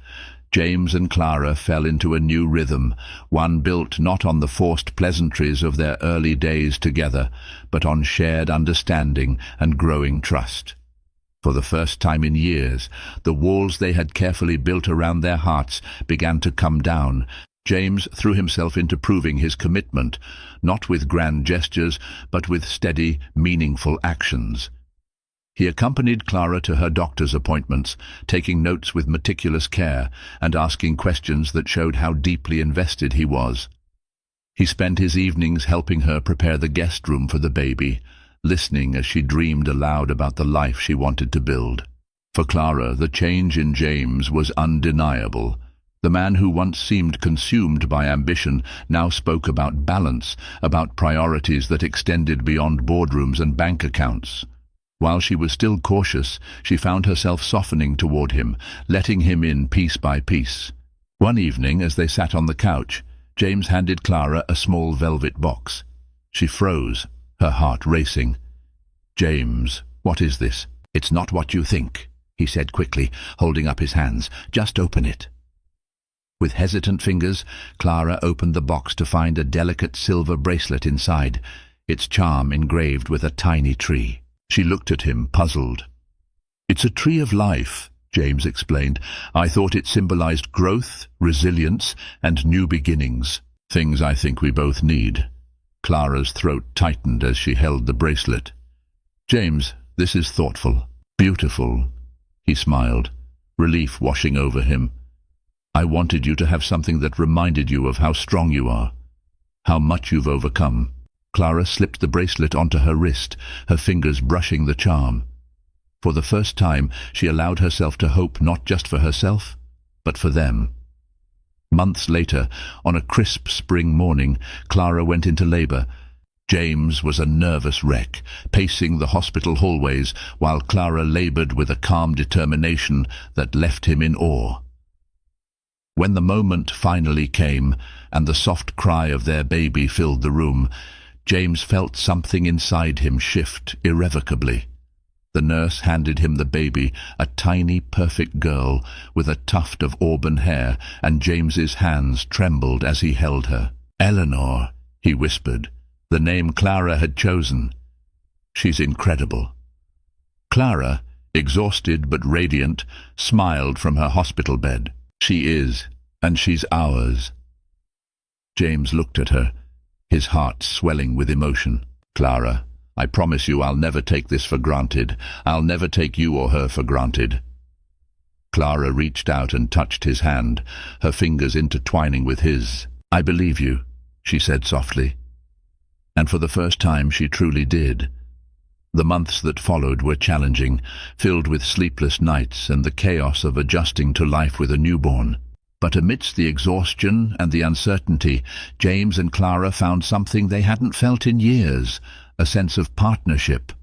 James and Clara fell into a new rhythm, one built not on the forced pleasantries of their early days together, but on shared understanding and growing trust. For the first time in years, the walls they had carefully built around their hearts began to come down. James threw himself into proving his commitment, not with grand gestures, but with steady, meaningful actions. He accompanied Clara to her doctor's appointments, taking notes with meticulous care and asking questions that showed how deeply invested he was. He spent his evenings helping her prepare the guest room for the baby, listening as she dreamed aloud about the life she wanted to build. For Clara, the change in James was undeniable. The man who once seemed consumed by ambition now spoke about balance, about priorities that extended beyond boardrooms and bank accounts. While she was still cautious, she found herself softening toward him, letting him in piece by piece. One evening, as they sat on the couch, James handed Clara a small velvet box. She froze, her heart racing. "James, what is this?" "It's not what you think," he said quickly, holding up his hands. "Just open it." With hesitant fingers, Clara opened the box to find a delicate silver bracelet inside, its charm engraved with a tiny tree. She looked at him, puzzled. "It's a tree of life," James explained. "I thought it symbolized growth, resilience, and new beginnings. Things I think we both need." Clara's throat tightened as she held the bracelet. "James, this is thoughtful, beautiful." He smiled, relief washing over him. "I wanted you to have something that reminded you of how strong you are, how much you've overcome." Clara slipped the bracelet onto her wrist, her fingers brushing the charm. For the first time, she allowed herself to hope not just for herself, but for them. Months later, on a crisp spring morning, Clara went into labor. James was a nervous wreck, pacing the hospital hallways, while Clara labored with a calm determination that left him in awe. When the moment finally came, and the soft cry of their baby filled the room, James felt something inside him shift irrevocably. The nurse handed him the baby, a tiny, perfect girl with a tuft of auburn hair, and James's hands trembled as he held her. "Eleanor," he whispered, the name Clara had chosen. "She's incredible." Clara, exhausted but radiant, smiled from her hospital bed. "She is, and she's ours." James looked at her, his heart swelling with emotion. "Clara, I promise you I'll never take this for granted. I'll never take you or her for granted." Clara reached out and touched his hand, her fingers intertwining with his. "I believe you," she said softly. And for the first time she truly did. The months that followed were challenging, filled with sleepless nights and the chaos of adjusting to life with a newborn. But amidst the exhaustion and the uncertainty, James and Clara found something they hadn't felt in years, a sense of partnership.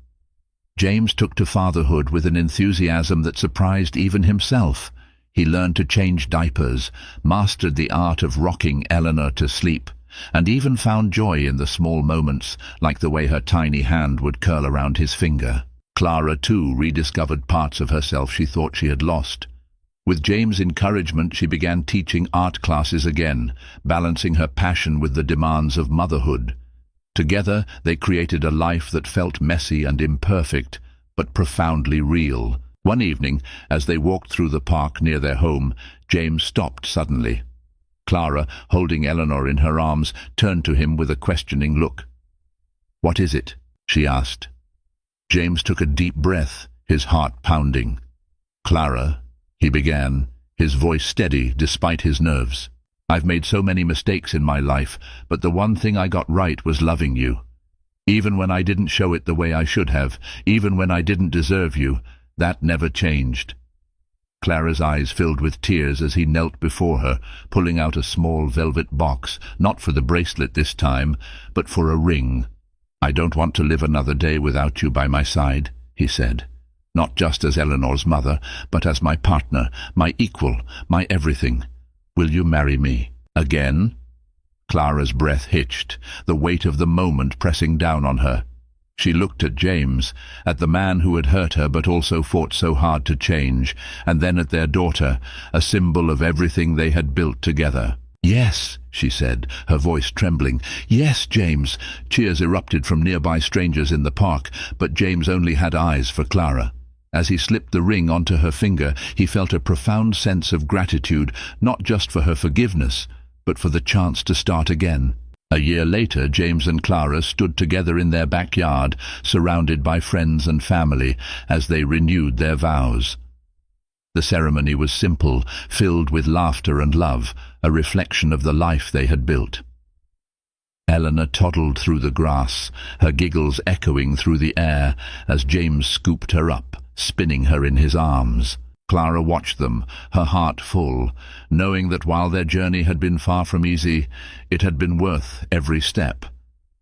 James took to fatherhood with an enthusiasm that surprised even himself. He learned to change diapers, mastered the art of rocking Eleanor to sleep, and even found joy in the small moments, like the way her tiny hand would curl around his finger. Clara, too, rediscovered parts of herself she thought she had lost. With James' encouragement, she began teaching art classes again, balancing her passion with the demands of motherhood. Together, they created a life that felt messy and imperfect, but profoundly real. One evening, as they walked through the park near their home, James stopped suddenly. Clara, holding Eleanor in her arms, turned to him with a questioning look. "What is it?" she asked. James took a deep breath, his heart pounding. "Clara," he began, his voice steady despite his nerves. "I've made so many mistakes in my life, but the one thing I got right was loving you. Even when I didn't show it the way I should have, even when I didn't deserve you, that never changed." Clara's eyes filled with tears as he knelt before her, pulling out a small velvet box, not for the bracelet this time, but for a ring. "I don't want to live another day without you by my side," he said. "Not just as Eleanor's mother, but as my partner, my equal, my everything. Will you marry me?" "Again?" Clara's breath hitched, the weight of the moment pressing down on her. She looked at James, at the man who had hurt her but also fought so hard to change, and then at their daughter, a symbol of everything they had built together. "Yes," she said, her voice trembling. "Yes, James." Cheers erupted from nearby strangers in the park, but James only had eyes for Clara. As he slipped the ring onto her finger, he felt a profound sense of gratitude, not just for her forgiveness, but for the chance to start again. A year later, James and Clara stood together in their backyard, surrounded by friends and family, as they renewed their vows. The ceremony was simple, filled with laughter and love, a reflection of the life they had built. Eleanor toddled through the grass, her giggles echoing through the air as James scooped her up, spinning her in his arms. Clara watched them, her heart full, knowing that while their journey had been far from easy, it had been worth every step.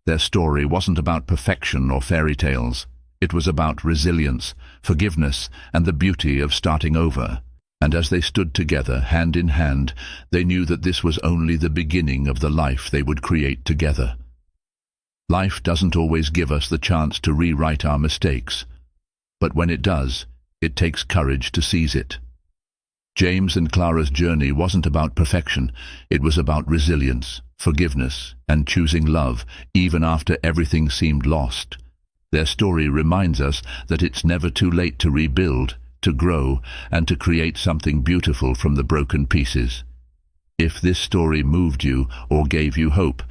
Their story wasn't about perfection or fairy tales. It was about resilience, forgiveness, and the beauty of starting over. And as they stood together, hand in hand, they knew that this was only the beginning of the life they would create together. Life doesn't always give us the chance to rewrite our mistakes, but when it does, it takes courage to seize it. James and Clara's journey wasn't about perfection. It was about resilience, forgiveness, and choosing love, even after everything seemed lost. Their story reminds us that it's never too late to rebuild, to grow, and to create something beautiful from the broken pieces. If this story moved you or gave you hope,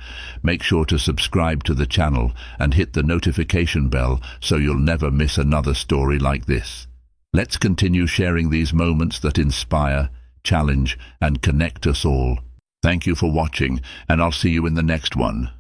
make sure to subscribe to the channel and hit the notification bell so you'll never miss another story like this. Let's continue sharing these moments that inspire, challenge, and connect us all. Thank you for watching, and I'll see you in the next one.